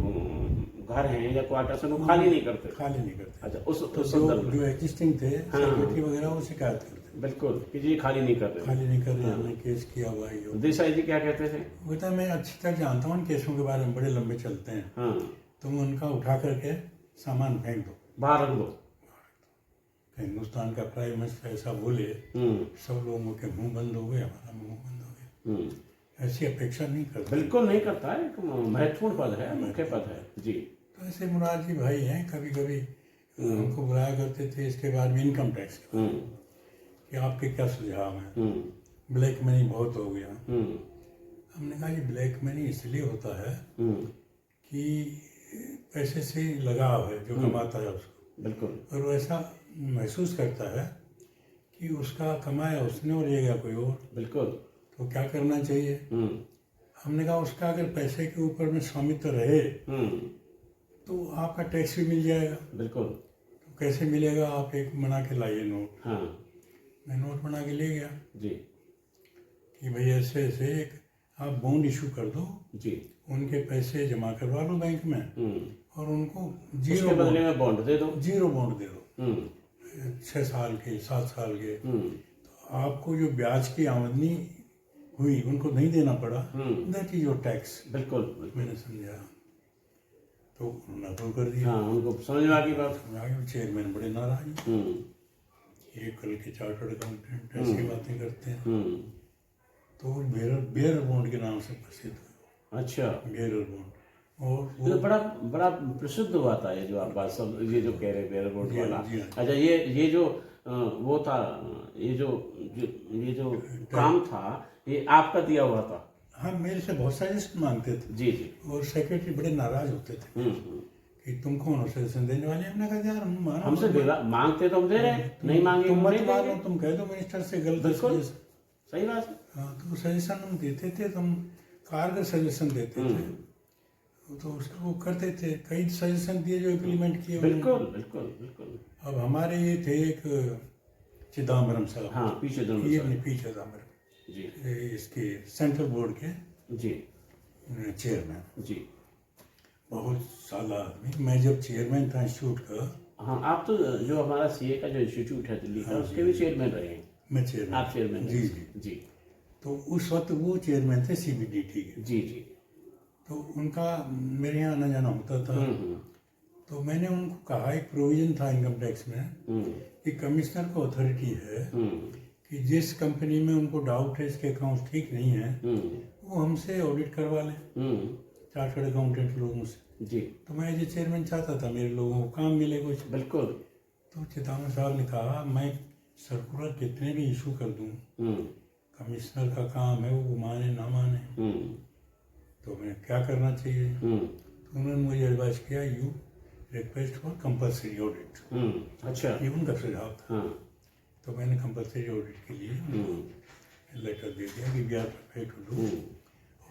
घर हैं या क्वार्टर्स हैं वो खाली नहीं करते। खाली नहीं करते। अच्छा उस जो एग्जिस्टिंग थे सेक्रेटरी वगैरह वो शिकायत करते बिल्कुल कि जी खाली नहीं कर रहे। खाली नहीं कर रहे, हमने केस किया हुआ है। तो देसाई जी क्या कहते थे? वो कहता मैं अच्छी तरह जानता हूँ, केसों के बारे में बड़े लंबे चलते हैं, तुम उनका उठा करके सामान फेंक दो, बाहर रख दो। हिंदुस्तान का प्राइम मिनिस्टर ऐसा बोले सब लोगों के मुंह बंद हो गए, हमारा मुंह बंद हो गया। ऐसी अपेक्षा नहीं करते, बिल्कुल नहीं करता है, एक महत्वपूर्ण पद है, मुख्य पद है जी। तो ऐसे मुरारजी भाई हैं, कभी कभी हमको बुलाया करते थे इसके बाद में इनकम टैक्स कि आपके क्या सुझाव हैं, ब्लैक मनी बहुत हो गया। हमने कहा ये ब्लैक मनी इसलिए होता है कि पैसे से लगाव है, जो कमाता है उसको बिल्कुल, और वो ऐसा महसूस करता है कि उसका कमाया उसने और ले गया कोई और। बिल्कुल, तो क्या करना चाहिए? हमने कहा उसका अगर पैसे के ऊपर में स्वामित्व रहे तो आपका टैक्स भी मिल जाएगा। बिल्कुल। तो कैसे मिलेगा? आप एक बना के लाइए नोट। हाँ, मैं नोट बना के ले गया जी कि भाई ऐसे ऐसे एक आप बॉन्ड इशू कर दो जी, उनके पैसे जमा करवा लो बैंक में और उनको उसके बदले में बॉन्ड दे दो, जीरो बॉन्ड दे दो, 6 साल के 7 साल के। तो आपको जो ब्याज की आमदनी हुई उनको नहीं देना पड़ा, दैट इज योर टैक्स। बिल्कुल। मैंने समझा तो उन्होंने अप्रूव कर दिया। हाँ, उनको समझ में आ गई बात। चेयरमैन बड़े नाराज, ये कल के चार्टर्ड अकाउंटेंट ऐसी बातें करते हैं। तो वो बेयर बॉन्ड के नाम से प्रसिद्ध हुआ। अच्छा, बेयर बॉन्ड। और तो बड़ा बड़ा प्रसिद्ध हुआ था ये जो आप बात सब ये जो कह रहे बेयर बॉन्ड जी हाँ, वाला। जी हाँ। अच्छा, ये जो वो था, ये जो काम था ये आपका दिया हुआ था? हाँ, मेरे से बहुत सजेशन मांगते थे जी जी। और सेक्रेटरी बड़े नाराज होते थे कि तुम कौन हो सजेशन देने वाले। हमने कहा यार हम मानो, हमसे मांगते तो हम दे रहे हैं, नहीं मांगे तुम हम मत नहीं मानो, देंगे। तुम कह दो मिनिस्टर से गलत बिल्कुल, सजेशन। सही बात है। हाँ, तो सजेशन हम देते थे, तो हम कारगर सजेशन देते थे तो उसको वो करते थे। कई सजेशन दिए जो इम्प्लीमेंट किए उन्होंने। बिल्कुल बिल्कुल बिल्कुल। अब हमारे ये थे एक चिदम्बरम साहब, हाँ, पीछे दोनों ये साइड। नहीं पी चिदम्बरम जी इसके सेंट्रल बोर्ड के जी चेयरमैन, जी। बहुत साल आदमी। मैं जब चेयरमैन था इंस्टीट्यूट का, हाँ, आप तो जो हमारा सीए का जो इंस्टीट्यूट है दिल्ली का उसके भी चेयरमैन रहे हैं। मैं चेयरमैन, आप चेयरमैन जी रहे? जी जी तो उस वक्त वो चेयरमैन थे CBDT के। जी जी। तो उनका मेरे यहाँ आना जाना होता था। तो मैंने उनको कहा, एक प्रोविजन था इनकम टैक्स में कि कमिश्नर को अथॉरिटी है कि जिस कंपनी में उनको डाउट है इसके अकाउंट ठीक नहीं है वो हमसे ऑडिट करवा लें, चार्टर्ड अकाउंटेंट लोगों से। जी तो मैं एज ए चेयरमैन चाहता था मेरे लोगों को काम मिले कुछ। बिल्कुल। तो चिदम्बरम साहब ने कहा मैं सर्कुलर कितने भी इशू कर दूं, कमिश्नर का काम है वो माने ना माने, तो मैं क्या करना चाहिए? तो उन्होंने मुझे एडवाइस किया, you request for compulsory audit. अच्छा, ये उनका सुझाव था। हाँ। तो मैंने कंपल्सरी ऑडिट के लिए लेटर दे दिया कि we are prepared to do,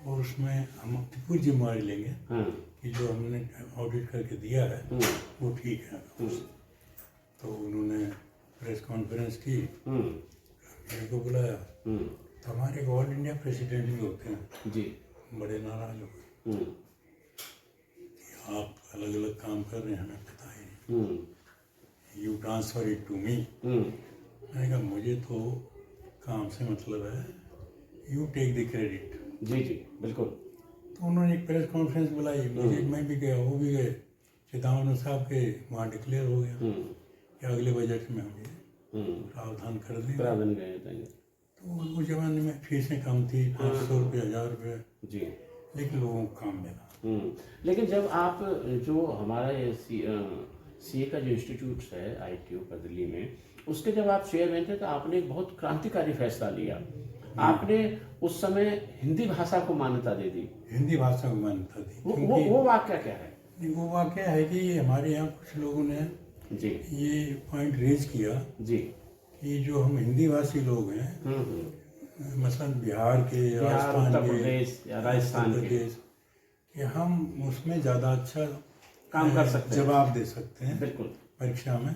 और उसमें हम अपनी पूरी जिम्मेवारी लेंगे कि जो हमने ऑडिट करके दिया है वो ठीक है। तो उन्होंने प्रेस कॉन्फ्रेंस की, मेरे को बुलाया। तो हमारे ऑल इंडिया प्रेसिडेंट भी होते हैं, जी बड़े नाराज हो गए हम्म, कि आप अलग अलग काम कर रहे हैं, हमें पता ही नहीं, hmm, you transfer it to me. Hmm, मैंने कहा मुझे तो काम से मतलब है, यू टेक द क्रेडिट। जी जी बिल्कुल। तो उन्होंने एक प्रेस कॉन्फ्रेंस बुलाई, मुझे, मैं भी गया, वो भी गए, चिदानंद साहब के वहाँ डिक्लेयर हो गया हम्म, कि अगले बजट में हम ये हम्म, प्रावधान कर देंगे। प्रावधान गए थे। तो उस जमाने में फीसें कम थी, 500 रुपये, 1000 रुपये, जी। लेकिन लोगों को काम मिला। लेकिन जब आप जो हमारा ये सीए का जो इंस्टीट्यूट है आईटीयू पर दिल्ली में, उसके जब आप चेयरमैन थे तो आपने एक बहुत क्रांतिकारी फैसला लिया। आपने उस समय हिंदी भाषा को मान्यता दे दी। हिंदी भाषा को मान्यता दी। वो वाक्य क्या है? वो वाकया है कि हमारे यहाँ कुछ लोगों ने जी ये पॉइंट रेज किया जी। कि जो हम हिंदी भाषी लोग हैं, मसलन बिहार के, बिहार, राजस्थान उत्तर के, प्रदेश या राजस्थान उत्तर के प्रदेश, कि हम उसमें ज़्यादा अच्छा काम कर सकते हैं, जवाब दे सकते हैं बिल्कुल परीक्षा में,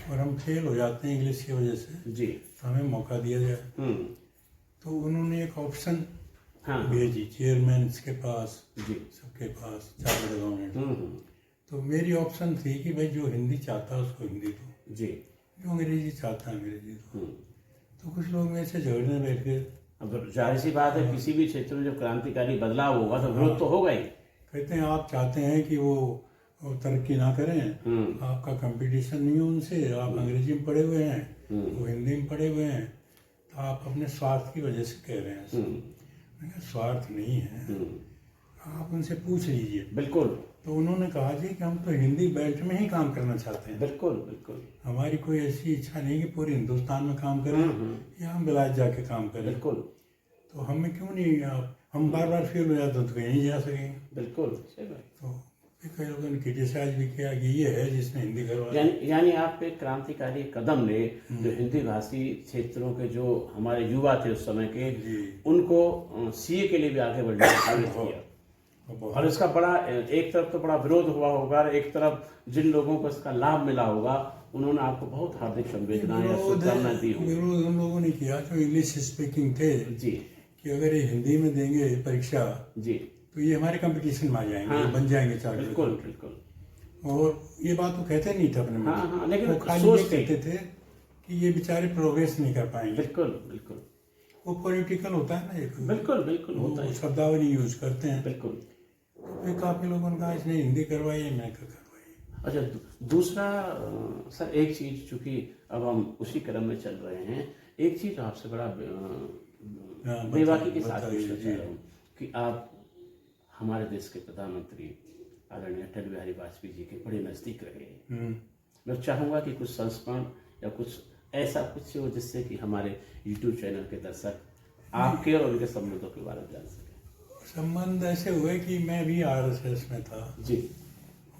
और हम फेल हो जाते हैं इंग्लिश की वजह से, जी। तो हमें मौका दिया जाए। तो उन्होंने एक ऑप्शन हाँ भेजी चेयरमैन के पास, जी। सबके पास, चार्टर्ड अकाउंटेंट। तो मेरी ऑप्शन थी कि भाई जो हिंदी चाहता है उसको हिंदी दो, जी। जो अंग्रेजी चाहता है अंग्रेजी दो। तो कुछ लोग मेरे से झगड़ने बैठ गए। अब जाहिर सी बात है, किसी भी क्षेत्र में जब क्रांतिकारी बदलाव होगा तो विरोध तो होगा ही। कहते हैं आप चाहते हैं कि वो तरक्की ना करें, आपका कंपटीशन नहीं है उनसे, आप अंग्रेजी में पढ़े हुए हैं, वो हिंदी में पढ़े हुए हैं, तो आप अपने स्वार्थ की वजह से कह रहे हैं ऐसा। मैंने कहा स्वार्थ नहीं है, आप उनसे पूछ लीजिए। बिल्कुल। तो उन्होंने कहा जी कि हम तो हिंदी बेल्ट में ही काम करना चाहते हैं, बिल्कुल बिल्कुल। हमारी कोई ऐसी इच्छा नहीं कि पूरे हिंदुस्तान में काम करें या हम बिलायत जाके काम करें। बिल्कुल। तो हमें क्यों नहीं, आप हम बार बार फेल हो जाते तो कहीं जा सकेंगे। बिल्कुल सही बात। तो फिर कई लोगों ने क्रिटिसाइज भी किया कि ये है जिसने हिंदी करवा। यानी आप एक क्रांतिकारी कदम ले, जो हिंदी भाषी क्षेत्रों के जो हमारे युवा थे उस समय के, उनको सीए के लिए भी आगे बढ़ने का प्रेरित किया। और इसका बड़ा, एक तरफ तो बड़ा विरोध हुआ होगा, एक तरफ जिन लोगों को इसका लाभ मिला होगा उन्होंने आपको बहुत हार्दिक संवेदनाएं या शुभकामनाएं दी होंगी। विरोध उन लोगों ने किया जो इंग्लिश स्पीकिंग थे जी, कि अगर ये हिंदी में देंगे परीक्षा जी, तो ये हमारे कंपटीशन में आ जाएंगे, हाँ, बन जाएंगे चार्टर्ड। बिल्कुल बिल्कुल। और ये बात तो कहते नहीं थे अपने हाँ, हाँ, में, लेकिन वो खाली ये कहते थे कि ये बेचारे प्रोग्रेस नहीं कर पाएंगे। बिल्कुल बिल्कुल। वो पॉलिटिकल होता है ना एक, बिल्कुल बिल्कुल होता है, शब्दावली यूज करते हैं। बिल्कुल। तो फिर काफी लोगों ने कहा इसने हिंदी करवाई है, मैं करवाई। अच्छा, दूसरा सर, एक चीज, चूंकि अब हम उसी क्रम में चल रहे हैं, एक चीज आपसे बड़ा बेबाकी के साथ पूछना चाह रहा हूँ कि आप हमारे देश के प्रधानमंत्री आदरणीय अटल बिहारी वाजपेयी जी के बड़े नजदीक रहे। मैं चाहूंगा कि कुछ संस्मरण या कुछ ऐसा कुछ हो जिससे कि हमारे यूट्यूब चैनल के दर्शक आपके और उनके संबंधों के बारे में जान सके। संबंध ऐसे हुए कि मैं भी आरएसएस में था जी,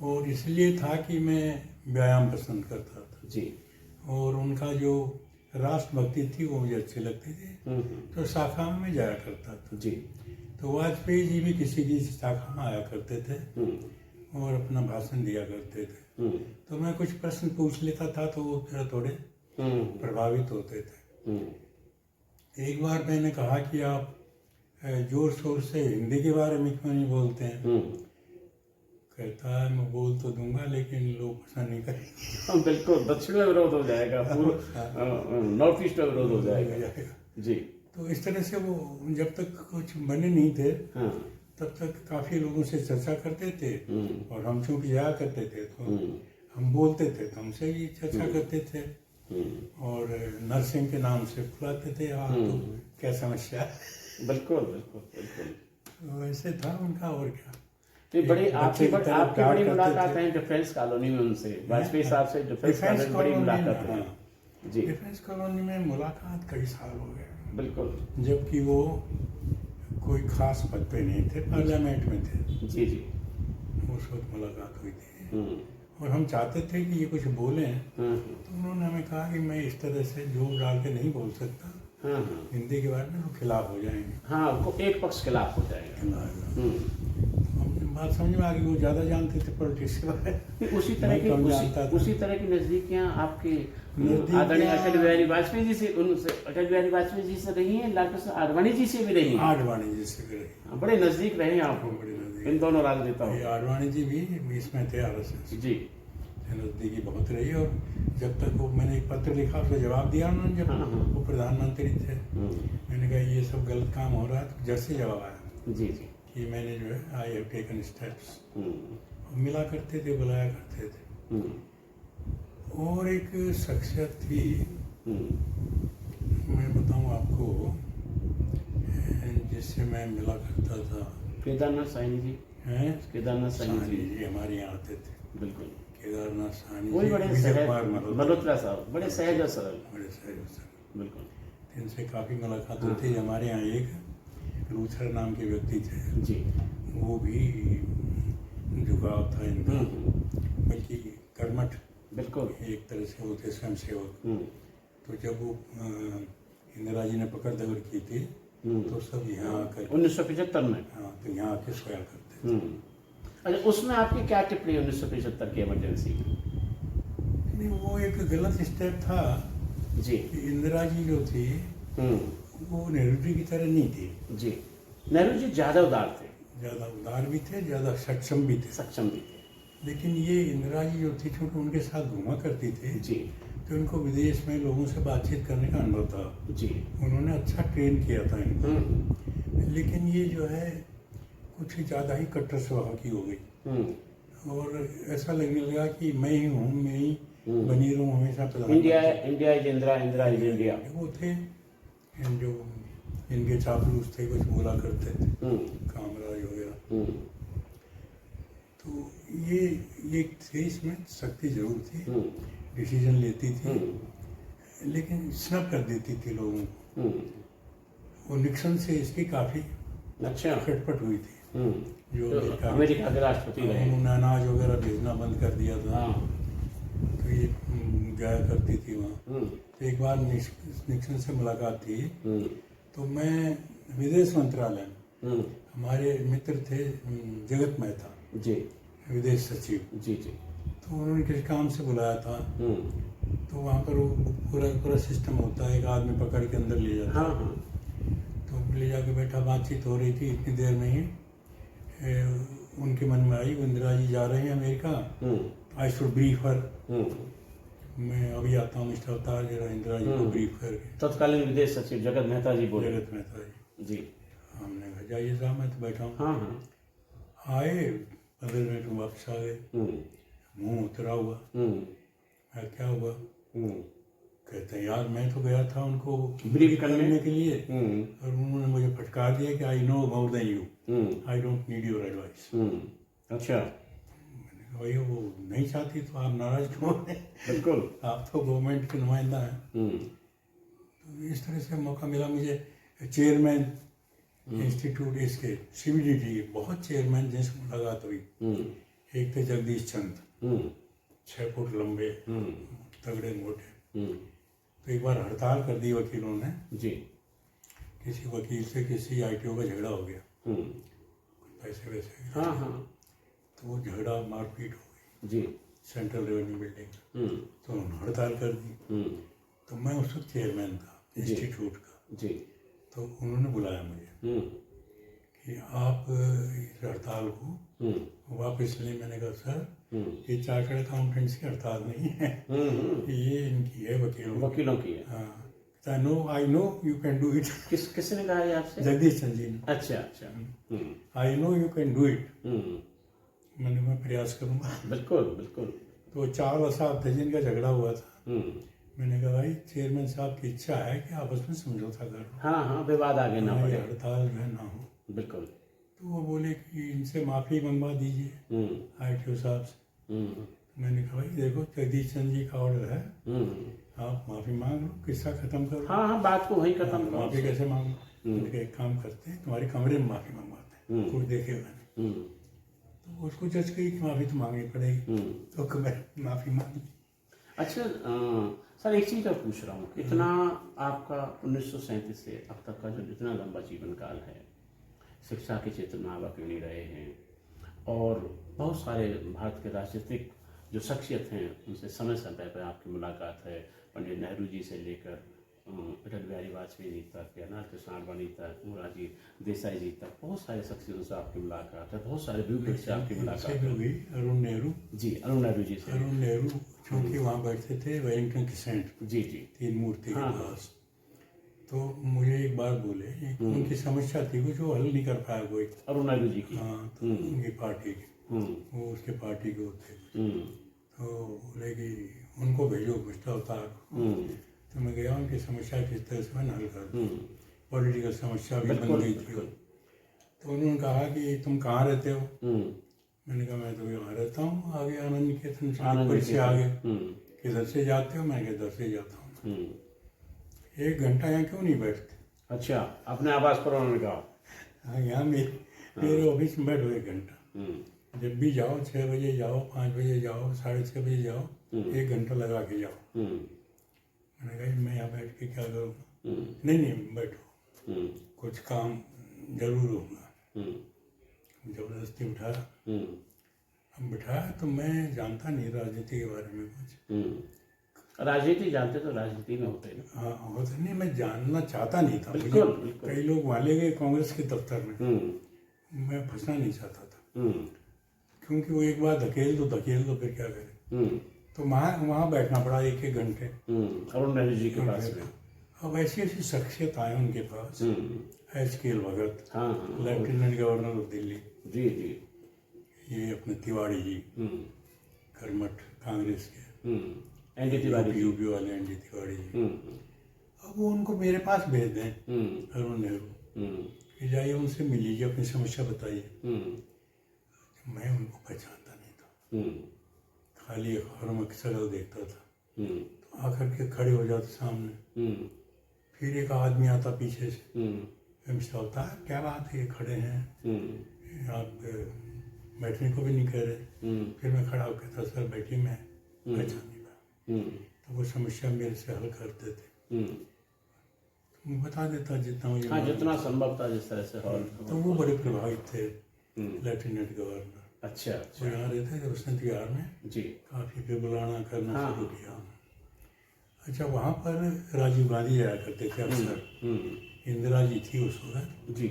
और इसलिए था कि मैं व्यायाम पसंद करता था जी, और उनका जो राष्ट्रभक्ति थी वो मुझे अच्छी लगती थी, तो शाखा में जाया करता था जी। तो वाजपेयी जी भी किसी की शाखा में आया करते थे और अपना भाषण दिया करते थे। तो मैं कुछ प्रश्न पूछ लेता था तो वो फिर थोड़े प्रभावित होते थे। एक बार मैंने कहा कि आप जोर शोर से हिंदी के बारे में क्यों नहीं बोलते हैं? कहता है मैं बोल तो दूंगा लेकिन लोग पसंद नहीं करेंगे। बिल्कुल, दक्षिण में विरोध हो जाएगा, नॉर्थ ईस्ट में विरोध हो जाएगा जी। तो इस तरह से वो जब तक कुछ बने नहीं थे तब तक काफी लोगों से चर्चा करते थे, और हम चूंकि जाया करते थे तो हम बोलते थे तो हमसे भी चर्चा करते थे, और नर्सिंग के नाम से बुलाते थे, हाँ तो क्या समस्या है। बिल्कुल बिल्कुल बिल्कुल। तो ऐसे था उनका, और क्या। तो बड़ी आपकी बड़ी मुलाकात है डिफेंस कॉलोनी में उनसे, वाजपेयी साहब से डिफेंस कॉलोनी में बड़ी मुलाकात है जी। डिफेंस कॉलोनी में मुलाकात कई साल हो गए, बिल्कुल, जबकि वो कोई खास पद पे नहीं थे, पार्लियामेंट में थे जी जी। उस वक्त मुलाकात हुई थी, और हम चाहते थे कि ये कुछ बोलें, तो उन्होंने हमें कहा कि मैं इस तरह से जोर डाल के नहीं बोल सकता, हिंदी के बारे में वो खिलाफ हो जाएंगे। हाँ, एक पक्ष खिलाफ हो जाएगा। हमने बात समझ में आ गई, वो ज़्यादा जानते थे पॉलिटिक्स के बारे में। उसी तरह मैं की कम जानता था। उसी तरह की नजदीकियां आपके नज़दीकियां- आदरणीय अटल बिहारी वाजपेयी जी से, उनसे अटल बिहारी वाजपेयी जी से रही हैं, लाल कृष्ण आडवाणी जी से भी रही हैं। आडवाणी जी से भी रही। बड़े नजदीक रहे हैं आप बड़े नज़दीक। इन दोनों राजनेताओं। ये आडवाणी जी भी इसमें थे, RSS जी नज़दीकी बहुत रही। और जब तक वो, मैंने एक पत्र लिखा, उसका जवाब दिया उन्होंने, जब हाँ, हाँ। वो प्रधानमंत्री थे। मैंने कहा ये सब गलत काम हो रहा है, तो जड़ से जवाब आया जी जी। कि मैंने जो है आई हैव टेकन स्टेप्स। हम्म, मिला करते थे, बुलाया करते थे। हम्म, और एक शख्सियत थी, हम्म। मैं बताऊं आपको, जिससे मैं मिला करता था। केदारनाथ साहनी जी, हैं? केदारनाथ साहनी साहनी जी, जी हमारे यहाँ आते थे। बिल्कुल। केदारनाथ साहनी वही जी, बड़े विजय सहज, कुमार मल्होत्रा साहब बड़े सहज और सरल। बड़े सहज। बिल्कुल। इनसे काफ़ी मुलाकात होती है। हमारे यहाँ एक लूथर नाम के व्यक्ति थे, जी। वो भी झुकाव था इनका, बल्कि कर्मठ बिल्कुल। एक तरह से होते स्वयं सेवक। हम्म, तो जब वो इंदिरा जी ने पकड़ दगड़ की थी, तो सब यहाँ आकर, 1975 में। हाँ, तो यहाँ आके सोया करते थे। हम्म। अच्छा, उसमें आपकी क्या टिप्पणी 1975 की इमरजेंसी में? नहीं, वो एक गलत स्टेप था जी। कि इंदिरा जी जो थी, हम्म, वो नेहरू जी की तरह नहीं थी। जी। नेहरू जी ज्यादा उदार थे, ज़्यादा उदार भी थे, ज़्यादा सक्षम भी थे। सक्षम भी थे। लेकिन ये इंदिरा जी जो थी, चूँकि उनके साथ घूमा करती थी, जी तो उनको विदेश में लोगों से बातचीत करने का अनुभव था। जी। उन्होंने अच्छा ट्रेन किया था इनको। हम्म, लेकिन ये जो है कुछ ज़्यादा ही कट्टर स्वभाव की हो गई, हम्म। और ऐसा लगने लगा कि मैं ही हूँ, मैं ही बनी रहूँ हमेशा इंडिया प्रधानमंत्री। India is Indira, Indira is India. वो थे जो इनके चापलूस थे, कुछ बोला करते थे, कामराज वगैरह। तो ये थे, इसमें शक्ति जरूर थी, डिसीजन लेती थी, लेकिन स्नब कर देती थी लोगों को। वो निक्सन से इसकी काफ़ी अच्छा। खटपट हुई थी। जो तो अमेरिका के राष्ट्रपति रहे। उन्होंने अनाज वगैरह भेजना बंद कर दिया था। हाँ। तो ये जाया करती थी वहाँ। तो एक बार निक्सन से मुलाकात थी, तो मैं विदेश मंत्रालय में, हमारे मित्र थे जगत मेहता जी, विदेश सचिव जी जी। तो उन्होंने किसी काम से बुलाया था। तो वहाँ पर वो पूरा सिस्टम होता है, एक आदमी पकड़ के अंदर ले जाता है। हाँ। तो ले जाके बैठा, बातचीत हो रही थी, इतनी देर में ही उनके मन में आई, इंदिरा जी जा रहे हैं अमेरिका, आई शुड ब्रीफ हर। मैं अभी आता हूँ मिस्टर अवतार, जरा इंदिरा जी को ब्रीफ करके। तत्कालीन विदेश सचिव जगत मेहता जी बोले। जगत मेहता जी। जी। हमने कहा जाइए साहब, मैं तो बैठा हूँ। हाँ। आए 15 मिनट में वापस आ गए, मुंह उतरा हुआ। मैं क्या हुआ? कहते हैं यार मैं तो गया था उनको ब्रीफ करने के लिए, और उन्होंने मुझे फटकार दिया कि I know more than you, I don't need your advice. अच्छा। मैंने कहा भाई वो नहीं चाहती तो आप नाराज क्यों हैं? बिल्कुल। आप तो गवर्नमेंट के नुमाइंदा हैं। तो इस तरह से मौका मिला मुझे। चेयरमैन इंस्टीट्यूट इसके CBDT, बहुत चेयरमैन जिनसे मुलाकात हुई। एक थे जगदीश चंद, 6 फुट लंबे, तगड़े मोटे। तो एक बार हड़ताल कर दी वकीलों ने जी। किसी वकील से किसी ITO का झगड़ा हो गया, पैसे वैसे। हाँ। तो वो झगड़ा मारपीट हो गई जी। Central revenue building. तो उन्होंने हड़ताल कर दी। तो मैं उस वक्त चेयरमैन था इंस्टीट्यूट का। जी। तो उन्होंने बुलाया मुझे कि आप इस हड़ताल को वापस लें। मैंने कहा सर ये चार्टर्ड अकाउंटेंट्स की हड़ताल नहीं है, ये इनकी है, वकीलों की है। हाँ, I know you can do it. किसने कहा है आपसे? जगदीश चंद जी ने। अच्छा। I know you can do it. मैं प्रयास करूंगा। बिल्कुल। तो 4 साहब थे जिनका झगड़ा हुआ था। मैंने कहा भाई चेयरमैन साहब की इच्छा है कि आपस में समझौता करो। हाँ, विवाद आगे ना बढ़े, हड़ताल जो है ना हो। बिल्कुल। तो वो बोले कि इनसे माफ़ी मंगवा दीजिए ITO साहब से। मैंने कहा भाई देखो जगदीश चंद जी का ऑर्डर है, आप माफ़ी मांग लो, किस्सा खत्म करो। हाँ, बात को वहीं खत्म करो। माफ़ी कैसे मांगो? मैंने कहा एक काम करते हैं, तुम्हारे कमरे में माफ़ी मंगवाते हैं, कोई देखेगा नहीं। तो उसको जज कही कि माफ़ी तो मांगनी पड़ेगी, तो कमरे माफ़ी मांगी। अच्छा सर, एक चीज़ और पूछ रहा हूँ, इतना आपका 1937 से अब तक का जो इतना लंबा जीवन काल है, शिक्षा के क्षेत्र में आप अग्रणी रहे हैं, और बहुत सारे भारत के राजनीतिक जो शख्सियत हैं उनसे समय समय पर आपकी मुलाकात है। पंडित नेहरू जी से लेकर अटल बिहारी वाजपेयी जी तक, अनाथ कृष्ण आडवाणी तक, मोरारजी देसाई जी तक, बहुत सारे शख्सियतों से आपकी मुलाकात है, बहुत सारे ब्यूरोक्रेट से आपकी मुलाकात है। अरुण नेहरू जी, अरुण नेहरू जी से। अरुण नेहरू चूंकि वहाँ बैठते थे वेलिंगटन की सेंट, जी जी, तीन मूर्ति के हाँ। पास, तो मुझे एक बार बोले उनकी समस्या थी कुछ, वो हल नहीं कर पाया कोई। अरुण नेहरू जी की। हाँ, तो उनकी पार्टी की, वो उसके पार्टी के होते, तो बोले कि उनको भेजो मिस्टर अवतार। तो मैं गया, उनकी समस्या किस तरह से मैं हल कर दूँ, पॉलिटिकल समस्या भी बन गई थी। तो उन्होंने कहा कि तुम कहाँ रहते हो? मैंने कहा मैं तो यहाँ रहता हूँ, आगे आनंद निकेतन से आगे। किधर से जाते हो? मैंने कहा इधर से जाता हूँ। 1 घंटा यहाँ क्यों नहीं बैठते? अच्छा, अपने आवास पर उन्होंने कहा? हाँ, यहाँ मेरे ऑफिस में बैठो 1 घंटा, जब भी जाओ 6 बजे जाओ, 5 बजे जाओ, 6:30 बजे जाओ, 1 घंटा लगा के जाओ। मैंने कहा मैं यहाँ बैठ के क्या करूँगा? नहीं बैठो, कुछ काम जरूर होगा। जबरदस्ती उठाया। अब बिठाया तो मैं जानता नहीं राजनीति के बारे में कुछ। राजनीति जानते तो राजनीति में होते ना। हाँ, होता नहीं, मैं जानना चाहता नहीं था। बिल्कुल। कई लोग वाले गए कांग्रेस के दफ्तर में, मैं फंसना नहीं चाहता था, क्योंकि वो एक बार धकेल दो फिर क्या करें। तो वहाँ बैठना पड़ा 1-1 घंटे अरुण नेहरू जी के पास में। अब ऐसी ऐसी शख्सियत आए उनके पास, HKL भगत, हाँ, लेफ्टिनेंट गवर्नर ऑफ दिल्ली, जी जी, ये अपने तिवाड़ी जी, कर्मठ कांग्रेस के, एनडी तिवारी, यूपी वाले एनडी तिवारी जी। अब वो उनको मेरे पास भेज दें, अरुण नेहरू, कि जाइए उनसे मिल लीजिए, अपनी समस्या बताइए। मैं उनको पहचानता नहीं था, खाली अखबारों में शक्ल देखता था। तो आकर के खड़े हो जाते सामने, फिर एक आदमी आता पीछे से, मिस्टर अवतार क्या बात है, ये खड़े हैं, आप बैठने को भी नहीं कह रहे। फिर मैं खड़ा होकर कहता सर बैठिए, मैं पहचान नहीं पाया। तो वो समस्या मेरे से हल करते थे, तो मैं बता देता जितना मुझे, हाँ, जितना संभव था जिस तरह से हल। तो वो बड़े प्रभावित थे, लेफ्टिनेंट गवर्नर। अच्छा, वो यहाँ रहते थे बसंत विहार में जी, काफ़ी पे बुलाना करना शुरू किया। अच्छा, वहाँ पर राजीव गांधी जाया करते थे अक्सर, इंदिरा जी थी उस वक्त जी।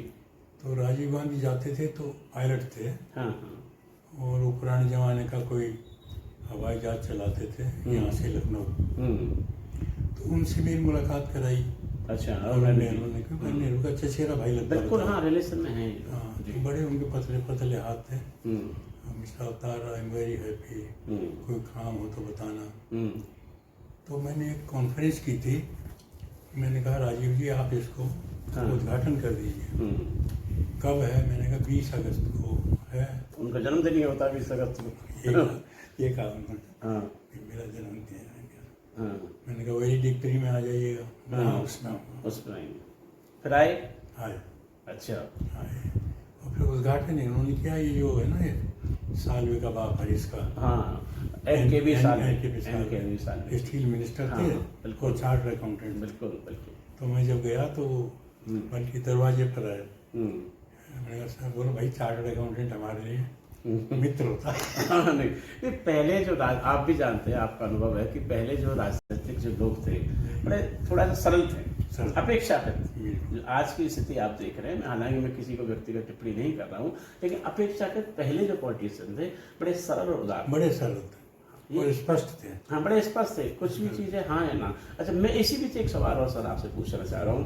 तो राजीव गांधी जाते थे, तो पायलट थे, हाँ, और वो पुराने जमाने का कोई हवाई जहाज चलाते थे यहाँ से लखनऊ। तो उनसे मेरी मुलाकात कराई। अच्छा, नेहरू ने, क्योंकि नेहरू का चचेरा भाई लगता था। बिल्कुल, हाँ, रिलेशन में है। हाँ, बड़े उनके पतले पतले हाथ थे। मिस्टर अवतार, आई एम वेरी हैप्पी, कोई काम हो तो बताना। तो मैंने एक कॉन्फ्रेंस की थी, मैंने कहा राजीव जी आप इसको उद्घाटन कर दीजिए। कब है? मैंने कहा 20 अगस्त को है। उनका जन्मदिन ही होता है 20 अगस्त को। ये कहा उन्होंने, मेरा जन्मदिन है। मैंने कहा वही डिक्टरी में आ जाइएगा। उसमें आएंगे। फिर आए? अच्छा, आए, और फिर उद्घाटन इन्होंने किया। ये जो है ना, ये सालवे का बाप हरीश का, एनकेबी सालवे स्टील मिनिस्टर थे और चार्टर्ड अकाउंटेंट। बिल्कुल बिल्कुल। तो मैं जब गया तो बल्कि दरवाजे पर आए, मैंने कहा सर, बोलो भाई चार्टर्ड अकाउंटेंट हमारे लिए मित्र होता है। नहीं, पहले जो आप भी जानते हैं, आपका अनुभव है कि पहले जो राजनीतिक जो लोग थे बड़े थोड़ा सा सरल थे, अपेक्षाकृत। आज की स्थिति आप देख रहे हैं, हालांकि मैं किसी को व्यक्तिगत टिप्पणी नहीं कर रहा हूँ, लेकिन अपेक्षाकृत पहले जो पॉलिटिशियन थे बड़े सरल और उदार, बड़े सरल थे और स्पष्ट थे। हाँ, बड़े स्पष्ट थे, कुछ भी चीज़ें हाँ या ना। अच्छा, मैं इसी बीच एक सवाल और सर आपसे पूछना चाह रहा हूँ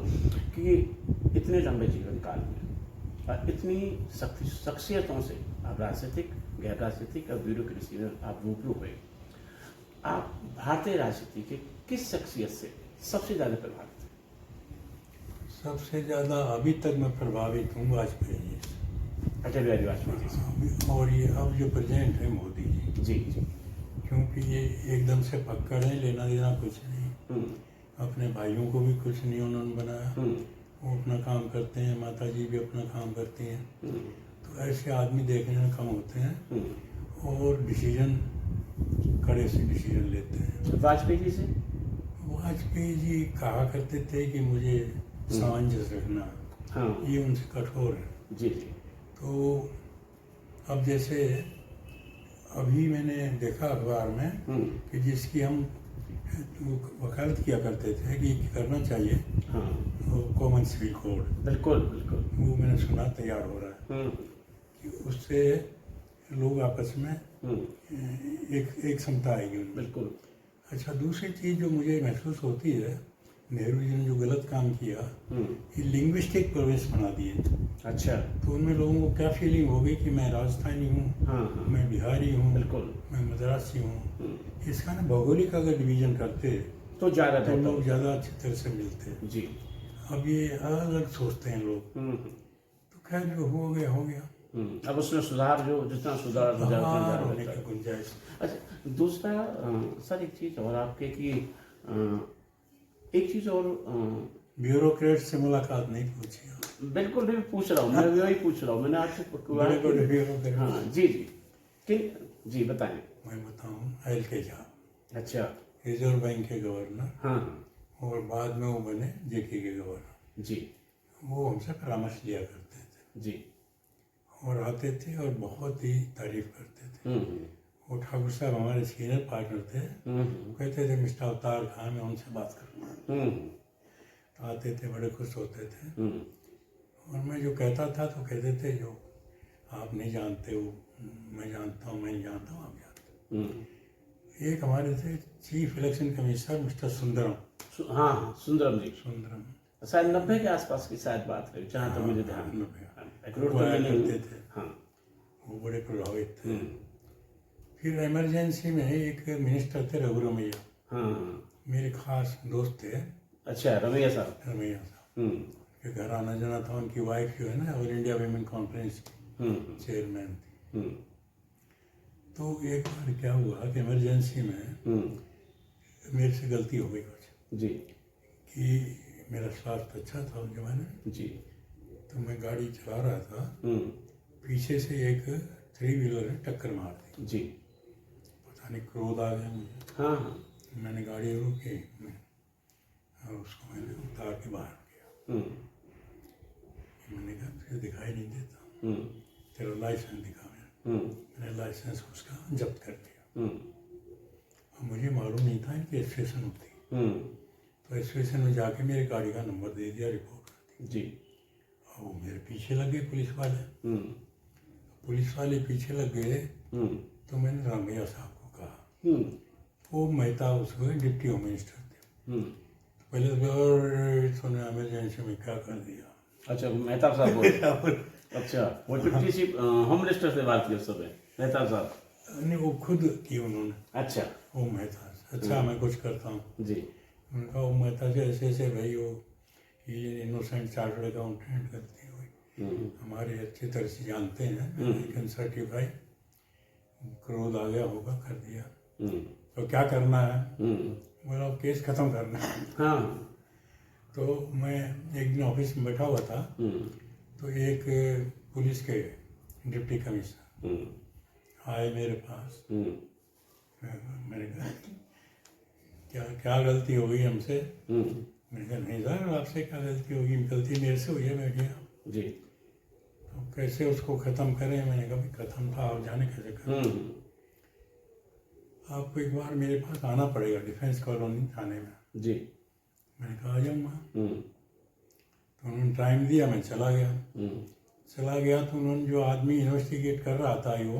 कि इतने लंबे जीवन काल में और इतनी शख्सियतों से आप राजनीतिक, गैर राजनीतिक और ब्यूरोक्रेसी में आप रूबरू हुए, आप भारतीय राजनीति के किस शख्सियत से सबसे ज़्यादा प्रभावित हैं? सबसे ज़्यादा अभी तक मैं प्रभावित हूँ वाजपेयी जी से। अटल बिहारी वाजपेयी जी। और ये अब जो प्रेजेंट है मोदी जी। जी जी। क्योंकि ये एकदम से पक्कड़ है, लेना देना कुछ नहीं, अपने भाइयों को भी कुछ नहीं उन्होंने बनाया, वो अपना काम करते हैं, माता जी भी अपना काम करती हैं। तो ऐसे आदमी देखने में कम होते हैं और डिसीजन कड़े से डिसीजन लेते हैं। वाजपेयी जी से? वाजपेयी जी कहा करते थे कि मुझे सामंजस्य रखना, ये उनसे कठोर है। जी जी। तो अब जैसे अभी मैंने देखा अखबार में कि जिसकी हम वकालत किया करते थे कि करना चाहिए, हाँ वो कॉमन सिविल कोड, बिल्कुल बिल्कुल। वो मैंने सुना तैयार हो रहा है कि उससे लोग आपस में एक समता आएगी उनमें। बिल्कुल। अच्छा, दूसरी चीज़ जो मुझे महसूस होती है, नेहरू जी ने जो गलत काम किया कि लिंग्विस्टिक प्रोविंस बना दिए। अच्छा। तो उनमें लोगों को क्या फीलिंग हो गई कि मैं राजस्थानी हूँ, हाँ मैं बिहारी हूँ, बिल्कुल। मैं मद्रासी हूँ। इसका ना भौगोलिक अगर डिवीजन करते तो ज़्यादा तो बेहतर लोग होता। ज़्यादा अच्छी तरह से मिलते। जी। अब ये अलग अलग सोचते हैं लोग। तो खैर, जो हो गया हो गया। अब उसमें सुधार, जो जितना सुधार हो जाए उतना बाहर ज़्यादा होने बेहतर की है। गुंजाइश। अच्छा, दूसरा सर एक चीज़ और आपके कि एक चीज़ और ब्यूरोक्रेट से मुलाकात नहीं पूछी। बिल्कुल भी पूछ रहा हूँ, मैं वही पूछ रहा हूँ, मैंने आपसे बड़े बड़े ब्यूरोक्रेट। हाँ जी जी, कि जी बताएं। मैं बताऊँ, एल.के. झा, अच्छा। रिजर्व बैंक के गवर्नर, हाँ हाँ और बाद में वो बने जे.के. के गवर्नर। जी वो हमसे परामर्श लिया करते थे जी। और आते थे और बहुत ही तारीफ करते थे। हम्म वो ठाकुर साहब हमारे सीनियर पार्टनर थे। हम्म कहते थे मिस्टर अवतार खान, मैं उनसे बात करूँगा। हम्म तो आते थे, बड़े खुश होते थे। हम्म और मैं जो कहता था तो कहते थे जो आप नहीं जानते हो मैं जानता हूँ, मैं नहीं जानता हूँ आप जानते हो। एक हमारे थे chief election commissioner mister Sundaram. हाँ हाँ, सुंदरम जी। सुंदरम शायद 90 के आसपास की शायद बात रही, जहाँ तक मुझे ध्यान है। 90। एक्यूरेट वो तो आया मैं नहीं हूँ। करते थे, हाँ। वो बड़े प्रभावित थे। फिर इमरजेंसी में एक मिनिस्टर थे, रघुरमैया, हाँ हाँ। मेरे खास दोस्त थे। अच्छा, रमैया साहब। रमैया साहब के घर आना जाना था। उनकी वाइफ जो है ना, ऑल इंडिया वीमेन कॉन्फ्रेंस की चेयरमैन थी। तो एक बार क्या हुआ कि इमरजेंसी में मेरे से गलती हो गई कुछ जी कि मेरा स्वास्थ्य अच्छा था उस जमाने में। जी। तो मैं गाड़ी चला रहा था, पीछे से एक 3 व्हीलर ने टक्कर मार दी। जी। पता नहीं क्रोध आ गया मुझे। हाँ हाँ। मैंने गाड़ी रोकी, और उसको मैंने उतार के बाहर किया। मैंने कहा तुझे दिखाई नहीं देता, तेरा लाइसेंस दिखा। मैंने लाइसेंस उसका जब्त कर दिया। और मुझे मालूम नहीं था इनकी स्टेशन होती। तो स्टेशन में जाके मेरी गाड़ी का नंबर दे दिया, रिपोर्ट कर दी जी। और वो मेरे पीछे लग गए पुलिस वाले। पुलिस वाले पीछे लग गए तो मैंने रामैया साहब को कहा। वो मेहता उस वक्त डिप्टी होम मिनिस्टर थे। पहले तो तूने इमरजेंसी में क्या कर दिया। अच्छा, मेहता साहब बोल। अच्छा, वो डिप्टी चीफ होम मिनिस्टर से बात की उस समय, मेहता साहब। नहीं, वो खुद की उन्होंने। अच्छा। वो मेहता, अच्छा मैं कुछ करता हूँ जी। उनका। वो मेहता से ऐसे ऐसे भाई, वो ये इनोसेंट चार्टर्ड अकाउंटेंट करती हुई हमारे अच्छी तरह से जानते हैं, आई कैन सर्टिफाई। क्रोध आ गया होगा, कर दिया। तो क्या करना है, बोला केस खत्म करना है। हाँ। तो मैं एक दिन ऑफिस में बैठा हुआ था, तो एक पुलिस के डिप्टी कमिश्नर आए मेरे पास। मैंने कहा क्या क्या गलती हो गई हमसे। मैंने कहा नहीं सर, आपसे क्या गलती होगी, गलती मेरे से हुई है, मैं गया जी। तो कैसे उसको ख़त्म करें। मैंने कहा भाई ख़त्म था, आप जाने कैसे करें। आपको एक बार मेरे पास आना पड़ेगा डिफेंस कॉलोनी थाने में। जी। मैंने कहा आ जाऊँगा। तो उन्होंने टाइम दिया, मैं चला गया। तो उन्होंने जो आदमी इन्वेस्टिगेट कर रहा था वो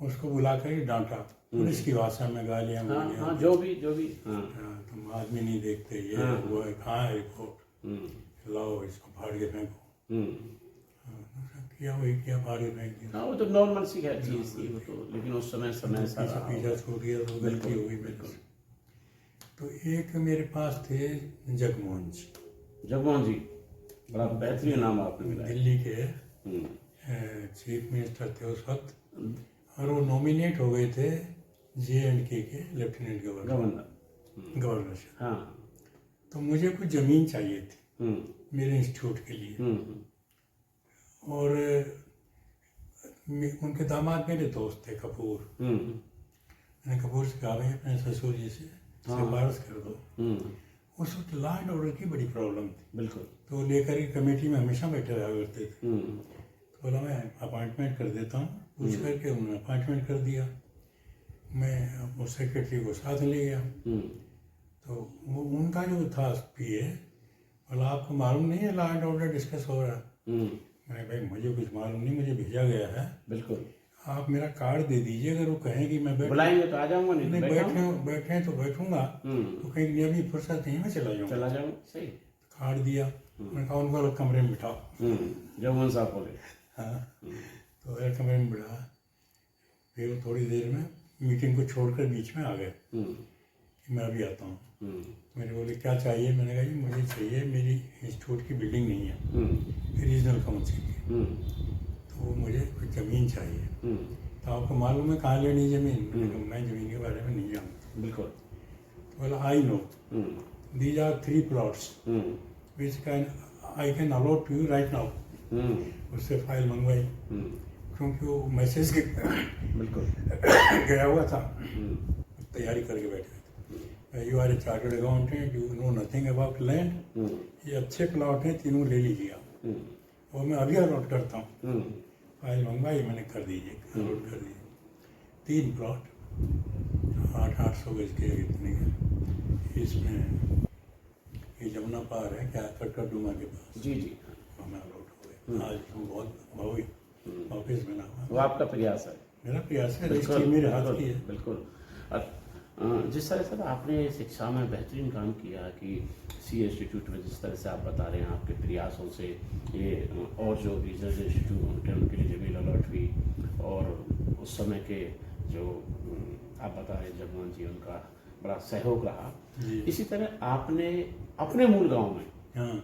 उसको बुला कर डांटा, पुलिस की भाषा में गालियाँ। हाँ, जो भी तुम आदमी नहीं देखते, ये वो है, कहाँ है रिपोर्ट, लाओ इसको फाड़ के फेंको। किया वही किया, फाड़ के फेंक दिया। हाँ, वो तो नॉर्मल सी है चीज़ थी वो तो, लेकिन उस समय पीछा पीछा छूट गया तो गलती हो गई मेरे से। तो एक मेरे पास थे जगमोहन जी। जगमोहन जी, बड़ा बेहतरीन नाम आपने मिला। दिल्ली के चीफ मिनिस्टर थे उस वक्त, और वो नॉमिनेट हो गए थे J&K के लेफ्टिनेंट गवर्नर। हाँ। तो मुझे कुछ ज़मीन चाहिए थी मेरे इंस्टीट्यूट के लिए। और उनके दामाद मेरे दोस्त थे कपूर। मैंने कपूर से कहा भाई अपने ससुर जी से सिफारिश कर दो। उस वक्त लॉ एंड ऑर्डर की बड़ी प्रॉब्लम थी। बिल्कुल। तो लेकर के कमेटी में हमेशा बैठे रहा करते थे। तो बोला मैं अपॉइंटमेंट कर देता हूँ, पूछ करके उन्होंने अपॉइंटमेंट कर दिया। मैं उस सेक्रेटरी को साथ ले गया। तो वो उनका जो था पीए, बोला आपको मालूम नहीं है लॉ एंड ऑर्डर डिस्कस हो रहा है? मैंने भाई मुझे कुछ मालूम नहीं, मुझे भेजा गया है। बिल्कुल, आप मेरा कार्ड दे दीजिए, अगर वो कहें कि मैं बुलाएंगे तो आ जाऊंगा, नहीं तो बैठे तो बैठूंगा, तो कहीं अभी फुर्सत नहीं, मैं चला जाऊंगा। सही। कार्ड दिया, मैंने कहा उनको अलग कमरे में बिठाओ। जमुन साहब बोले। हाँ, तो अलग कमरे में बिठा। फिर वो थोड़ी देर में मीटिंग को छोड़कर बीच में आ गए कि मैं अभी आता हूँ। मैंने बोले क्या चाहिए? मैंने कहा जी मुझे चाहिए, मेरी इंस्टीट्यूट की बिल्डिंग नहीं है, रीजनल काउंसिल की, तो मुझे कुछ ज़मीन चाहिए। तो आपको मालूम है कहाँ लेनी ज़मीन? मैंने कहा मैं ज़मीन के बारे में नहीं जानता। बिल्कुल। तो बोला I know, these are 3 plots which I can allot to you right now. उससे फाइल मंगवाई, क्योंकि वो मैसेज बिल्कुल गया हुआ था, तैयारी करके बैठे थे। You are a chartered accountant, you know nothing about land, ये अच्छे प्लॉट हैं, तीनों ले लीजिए आप, और मैं अभी अलॉट करता हूँ। फाइल मंगवाई मैंने, कर दीजिए, अलॉट कर दीजिए। 3 प्लॉट 800 गज के इतने के, इसमें ये जमुना पार है क्या, कटकटुमा के पास। जी जी, हमें अलॉट हो गए। आज हम बहुत भव्य ऑफिस बना हुआ। वो आपका प्रयास है? मेरा प्रयास है, रजिस्ट्री मेरे हाथ की है। बिल्कुल। जिस तरह से आपने शिक्षा में बेहतरीन काम किया कि सी इंस्टीट्यूट में, जिस तरह से आप बता रहे हैं आपके प्रयासों से ये और जो रीजनल इंस्टीट्यूट उनके लिए जमीन अलॉट हुई, और उस समय के जो आप बता रहे हैं जगमोहन जी, उनका बड़ा सहयोग रहा। इसी तरह आपने अपने मूल गांव में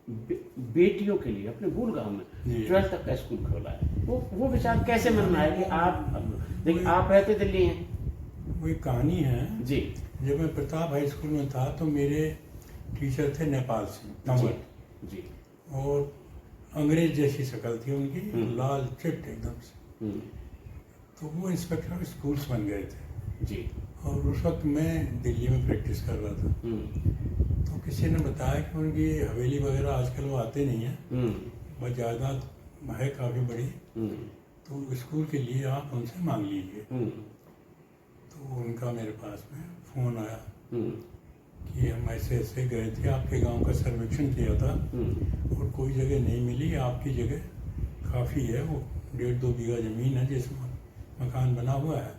बेटियों के लिए अपने मूल गांव में 12th तक का स्कूल खोला है। वो विचार कैसे मन में आया कि आप देखिए आप रहते दिल्ली हैं? वो एक कहानी है जी। जब मैं प्रताप हाई स्कूल में था तो मेरे टीचर थे नेपाल से, तंवर जी, और अंग्रेज जैसी शक्ल थी उनकी, लाल चिट एकदम से। तो वो इंस्पेक्टर ऑफ स्कूल्स बन गए थे जी। और उस वक्त मैं दिल्ली में प्रैक्टिस कर रहा था। तो किसी ने बताया कि उनकी हवेली वगैरह आजकल वो आते नहीं है, बहुत जायदाद है काफ़ी बड़ी, तो स्कूल के लिए आप उनसे मांग लीजिए। तो उनका मेरे पास में फ़ोन आया कि हम ऐसे ऐसे गए थे, आपके गांव का सर्वेक्षण किया था और कोई जगह नहीं मिली, आपकी जगह काफ़ी है, वो 1.5-2 बीघा ज़मीन है जिसमें मकान बना हुआ है,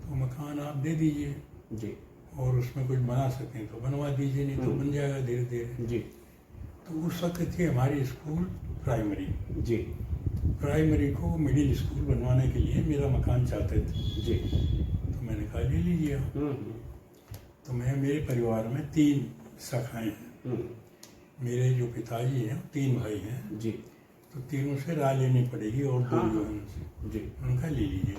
तो मकान आप दे दीजिए जी, और उसमें कुछ बना सकें तो बनवा दीजिए, नहीं तो बन जाएगा धीरे धीरे जी। तो उस वक्त थी हमारी स्कूल प्राइमरी जी, प्राइमरी को मिडिल स्कूल बनवाने के लिए मेरा मकान चाहते थे जी। तो मैंने कहा ले लीजिए। तो मेरे परिवार में 3 शाखाएं हैं। मेरे जो पिताजी हैं 3 भाई हैं जी, तो तीनों से राय लेनी पड़ेगी और 2 जो हैं उनसे जी, उनका ले लीजिए।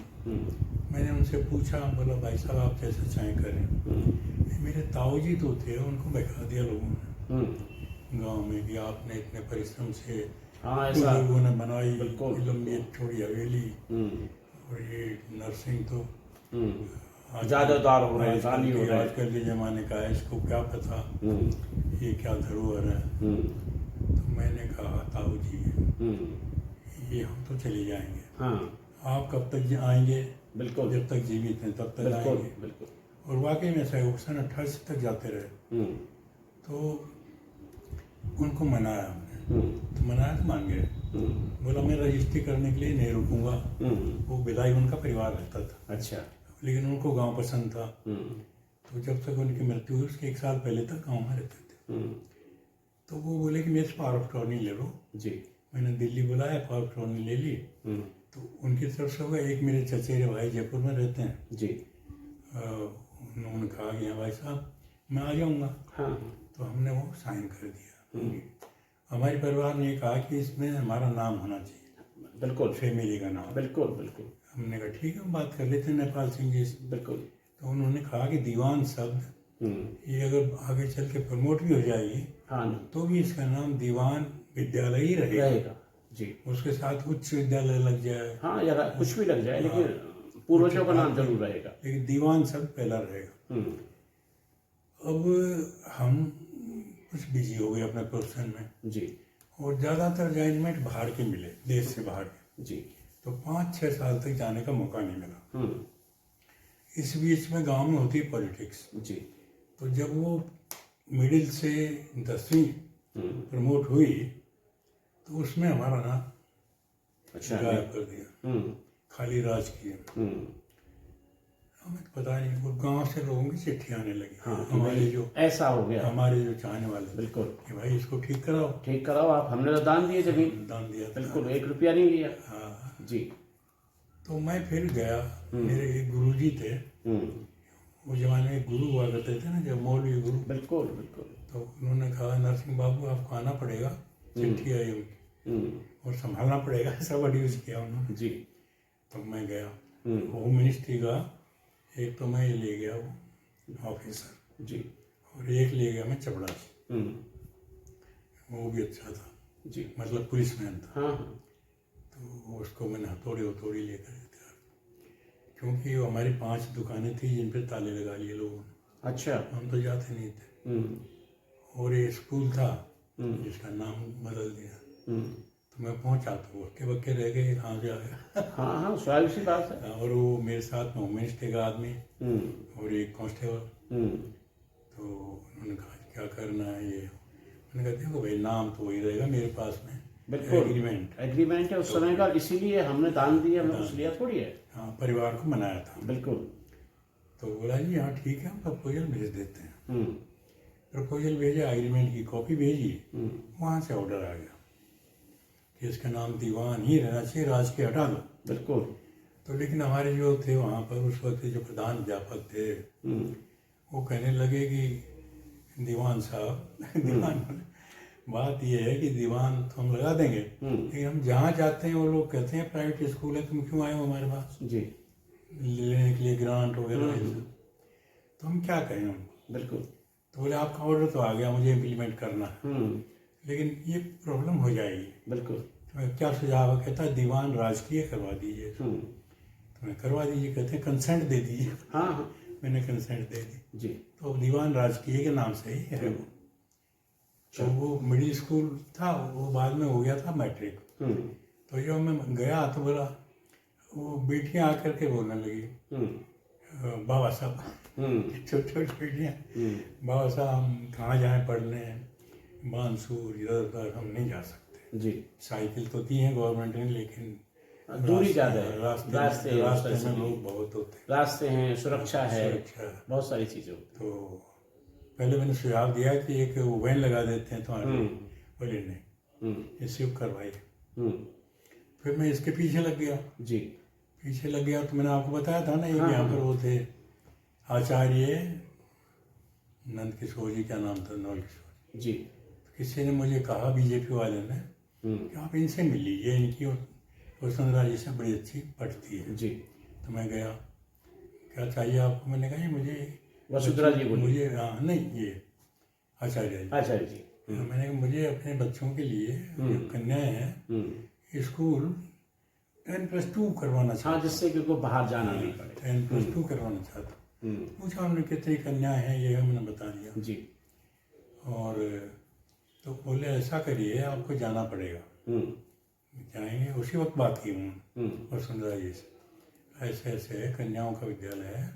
मैंने उनसे पूछा, बोला भाई साहब आप जैसा चाहें करें। मेरे ताऊ जी तो थे, उनको बैठा दिया लोगों ने गांव में कि आपने इतने परिश्रम से लोगों ने बनाई लंबी छोड़ी हवेली, और ये नर्सिंग तो ज्यादातर हो रहे हैं, आजकल के ज़माने का है, इसको क्या पता ये क्या धरोहर है। तो मैंने कहा ताऊ जी ये हम तो चले जाएंगे, आप कब तक आएंगे? बिल्कुल, जब तक जीवित हैं तब तक आएंगे। बिल्कुल। और वाकई में सन 88 तक जाते रहे। तो उनको मनाया हमने, तो मनाया तो मान गए। बोला मैं रजिस्ट्री करने के लिए नहीं रुकूंगा। वो भिलाई उनका परिवार रहता था, अच्छा, लेकिन उनको गांव पसंद था। तो जब तक उनकी मृत्यु हुई उसके 1 साल पहले तक गांव में रहते थे। तो वो बोले कि मेरे से पावर ऑफ अटॉर्नी ले लो जी। मैंने दिल्ली बुलाया, पावर ऑफ अटॉर्नी ले ली। तो उनकी तरफ से होगा, एक मेरे चचेरे भाई जयपुर में रहते हैं जी, उन्होंने कहा कि भाई साहब मैं आ जाऊँगा। तो हमने वो साइन कर दिया। हमारे परिवार ने कहा कि इसमें हमारा नाम होना चाहिए, बिल्कुल, फैमिली का नाम, बिल्कुल बिल्कुल। हमने कहा ठीक है बात कर लेते हैं नेपाल सिंह जी से, बिल्कुल। तो उन्होंने कहा कि दीवान शब्द ये अगर आगे चल के प्रमोट भी हो जाएगी तो भी इसका नाम दीवान विद्यालय ही रहेगा जी, उसके साथ उच्च विद्यालय लग जाए, या कुछ भी लग जाए, लेकिन पूर्वजों का नाम जरूर रहेगा, लेकिन दीवान शब्द पहला रहेगा। अब हम कुछ बिजी हो गए अपने प्रोफेशन में जी, और ज़्यादातर अरेंजमेंट बाहर के मिले, देश से बाहर के। जी। तो 5-6 साल तक जाने का मौका नहीं मिला। हम्म। इस बीच में गांव में होती है पॉलिटिक्स। जी। तो जब वो मिडिल से 10वीं प्रमोट हुई तो उसमें हमारा नाम अच्छा। गायब कर दिया, हम्म। खाली राजकीय। हम्म। हमें तो पता नहीं, वो गांव से लोगों की चिट्ठी आने लगी। हाँ, हमारे जो ऐसा हो गया। हमारे जो चाहने वाले बिल्कुल। कि भाई इसको ठीक कराओ। ठीक कराओ आप, हमने तो दान दिए जमीन। दान दिया था। बिल्कुल, 1 रुपया नहीं लिया। हाँ। जी। तो मैं फिर गया, मेरे एक गुरुजी थे। हम्म। वो जमाने में गुरु हुआ करते थे ना, जब मौलवी गुरु। बिल्कुल बिल्कुल। तो उन्होंने कहा नरसिंह बाबू आपको आना पड़ेगा, चिट्ठी आई उनकी और संभालना पड़ेगा। सब एड्यूस किया उन्होंने। जी। तो मैं गया, होम मिनिस्ट्री का एक तो मैं ले गया वो ऑफिसर जी। और एक ले गया मैं चपड़ासी। हम्म। वो भी अच्छा था, जी। मतलब पुलिसमैन था। हाँ हाँ। तो उसको मैंने हथौड़ी लेकर गया, क्योंकि वो हमारी 5 दुकानें थी जिन पे ताले लगा लिए लोगों ने। अच्छा। हम तो जाते नहीं थे। हम्म। और ये स्कूल था जिसका नाम बदल दिया। तो मैं पहुंचा तो उसके बक्के रह गए, कहाँ से आ गया। हाँ हाँ, स्वाभाविक सी बात है। और वो मेरे साथ में होम मिनिस्ट्री का आदमी और एक कांस्टेबल। तो उन्होंने कहा क्या करना है ये। मैंने कहा देखो भाई, नाम तो वही रहेगा मेरे पास में, बिल्कुल एग्रीमेंट है उस समय का, इसीलिए हमने दान दिया, हमने कुछ लिया थोड़ी है। हाँ, परिवार को मनाया था। बिल्कुल। तो बोला जी हाँ ठीक है, हम प्रपोजल भेज देते हैं। प्रपोजल भेजा, एग्रीमेंट की कॉपी भेजी, वहाँ से ऑर्डर आ गया कि इसका नाम दीवान ही रहना चाहिए, राज के हटा दो। बिल्कुल। तो लेकिन हमारे जो थे वहाँ पर उस वक्त जो प्रधान अध्यापक थे, वो कहने लगे कि दीवान साहब, दीवान बात यह है कि दीवान तो हम लगा देंगे, लेकिन हम जहाँ जाते हैं वो लोग कहते हैं प्राइवेट स्कूल है, तुम क्यों आए हो हमारे पास जी लेने के लिए ग्रांट वगैरह। तो हम क्या कहें उनको। बिल्कुल। तो बोले आपका ऑर्डर तो आ गया, मुझे इम्प्लीमेंट करना है, लेकिन ये प्रॉब्लम हो जाएगी। बिल्कुल। तो क्या सुझाव है, कहता है दीवान राजकीय करवा दीजिए। तो मैं करवा दीजिए, कहते हैं कंसेंट दे दीजिए। हाँ हाँ। मैंने कंसेंट दे दी। जी। तो दीवान राजकीय के नाम से ही है वो। तो वो मिडिल स्कूल था, वो बाद में हो गया था मैट्रिक। तो जब मैं गया तो बोला, वो बेटियां आकर के बोलने लगी बाबा साहब, छोटी छोटी बेटियां, बाबा साहब हम कहाँ जाएं पढ़ने, बांसुर इधर उधर हम नहीं जा सकते। जी। साइकिल तो दी है गवर्नमेंट ने, लेकिन दूरी ज्यादा है, रास्ते में लोग बहुत होते हैं, रास्ते हैं, सुरक्षा है, बहुत सारी चीजें। तो पहले मैंने सुझाव दिया कि एक वैन लगा देते हैं तुम्हारे, बोले नहीं, ये शिफ्ट करवाइए। फिर मैं इसके पीछे लग गया। जी। पीछे लग गया तो मैंने आपको बताया था ना, एक यहाँ पर वो थे आचार्य नंद किशोर जी, क्या नाम था, नवल किशोर जी। तो किसी ने मुझे कहा बीजेपी वाले ने कि आप इनसे मिल लीजिए, इनकी वसुंधरा जी से बड़ी अच्छी पढ़ती है। जी। तो मैं गया, क्या चाहिए आपको। मैंने कहा मुझे वसुंधरा जी बोली। मुझे नहीं, ये आचार्य जी। मैंने कहा मुझे अपने बच्चों के लिए जो कन्याएं हैं स्कूल 10+2 करवाना चाहता। हाँ, जिससे कि उनको बाहर जाना नहीं पड़े। 10+2 करवाना चाहता। पूछा हमने कितनी कन्याएं हैं, ये हमने बता दिया। जी। और तो बोले ऐसा करिए आपको जाना पड़ेगा। जाएंगे, उसी वक्त बात की वसुंधरा जी से, ऐसे ऐसे कन्याओं का विद्यालय है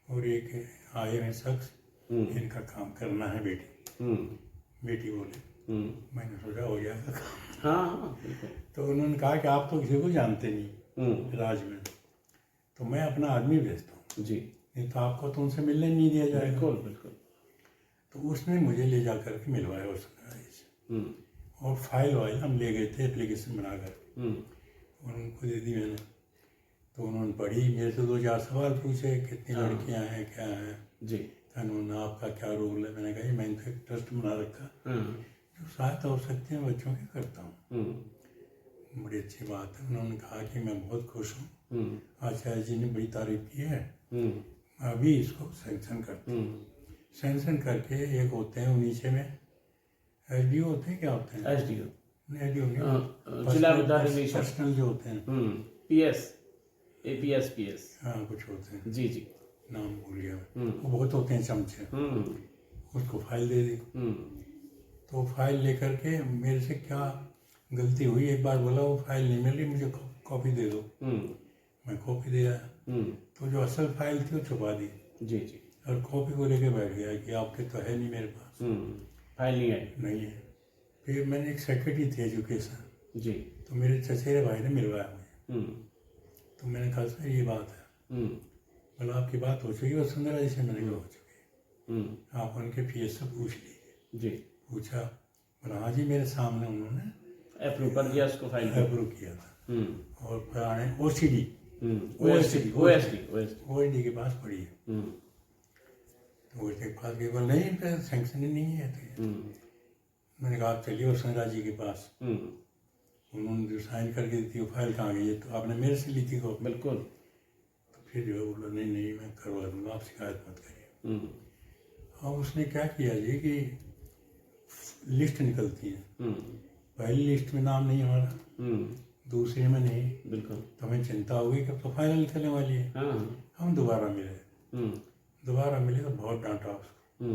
और एक आए हैं शख्स, इनका काम करना है बेटी। बेटी बोले, मैंने सोचा हो जाएगा काम। हाँ। तो उन्होंने कहा कि आप तो किसी को जानते नहीं राज में, तो मैं अपना आदमी भेजता हूँ। जी। नहीं तो आपको तो उनसे मिलने नहीं दिया जाएगा। बिल्कुल बिल्कुल। तो उसने मुझे ले जा करके मिलवाया वसुंधरा जी से, और फाइल वाइल हम ले गए थे एप्लीकेशन बनाकर, उनको दे दी मैंने। तो उन्होंने पढ़ी, मेरे से 2-4 सवाल पूछे, कितनी लड़कियां हैं, क्या हैं। जी। तो उन्होंने आपका क्या रोल है। मैंने कहा मैंने तो एक ट्रस्ट बना रखा, जो सहायता हो सकती है बच्चों की करता हूँ। बड़ी अच्छी बात है। उन्होंने कहा कि मैं बहुत खुश हूँ, आचार्य जी ने बड़ी तारीफ की है, अभी इसको सैंक्शन करते हैं। सैंक्शन करके एक होते हैं नीचे में SDO होते हैं, क्या होते हैं, SDO जिला विद्यालय पर्सनल जो होते हैं, PS APS PS, हाँ कुछ होते हैं। जी जी, नाम भूल गया। वो बहुत होते हैं चमचे, उसको फाइल दे दी। तो तो वो फाइल लेकर के मेरे से क्या गलती हुई, एक बार बोला वो फाइल नहीं मिल रही, मुझे कॉपी दे दो। मैं कॉपी दे आया, तो जो असल फाइल थी वो छुपा दी जी जी। और कॉपी को लेके बैठ गया कि आपके तो है नहीं मेरे पास, फाइल नहीं आई। नहीं है। फिर मैंने एक सेक्रेटरी थी एजुकेशन जी। तो मेरे चचेरे भाई ने मिलवाया मुझे। तो मैंने कहा सर ये बात है। बोला आपकी बात हो चुकी है वसुंधरा जी से? मैंने कहा हो चुकी है, आप उनके पीएस से पूछ लीजिए। जी। पूछा, बोला हाँ जी, मेरे सामने उन्होंने अप्रूव कर दिया उसको, फाइल अप्रूव किया था। और पुराने ओसीडी ओएसडी के पास पड़ी है। तो ओएसडी के पास गए, बोला नहीं फिर सैंक्शन ही नहीं है। तो मैंने कहा आप चलिए वसुंधरा जी के पास। उन्होंने जो साइन करके दी थी वो फाइल कहाँ गई है? तो आपने मेरे से ली थी को? बिल्कुल। तो फिर जो है बोला नहीं नहीं मैं करवा दूँगा, आप शिकायत मत करिए। अब उसने क्या किया जी कि लिस्ट निकलती है, पहली लिस्ट में नाम नहीं हमारा, दूसरे में नहीं। बिल्कुल। तो हमें चिंता हो गई कि अब तो फाइनल निकलने वाली है। हम दोबारा मिले, दोबारा मिले तो बहुत डांटा उसको,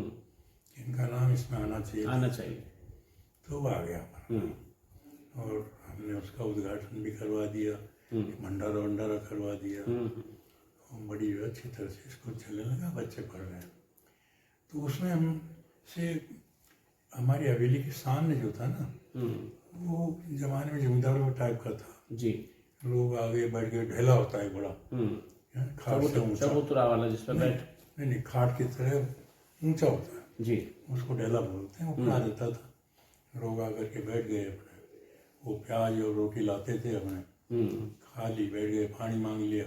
इनका नाम इसमें आना चाहिए। तो वो आ गया और हमने उसका उद्घाटन भी करवा दिया, भंडारा वंडारा करवा दिया और बड़ी अच्छी तरह से स्कूल चलने लगा, बच्चे पढ़ रहे हैं। तो उसमें हमसे हमारी हवेली के सामने जो था ना, वो जमाने में जमींदारों टाइप का था जी। लोग आगे बैठ के, ढेला होता है बड़ा, खाट से ऊंचा, चबूतरा वाला जिस पर बैठ, नहीं खाट की तरह ऊंचा होता है जी, उसको ढेला बोलते हैं। वो बना देता था, लोग आकर के बैठ गए अपने, वो प्याज और रोटी लाते थे अपने, खा ली, बैठ गए, पानी मांग लिया,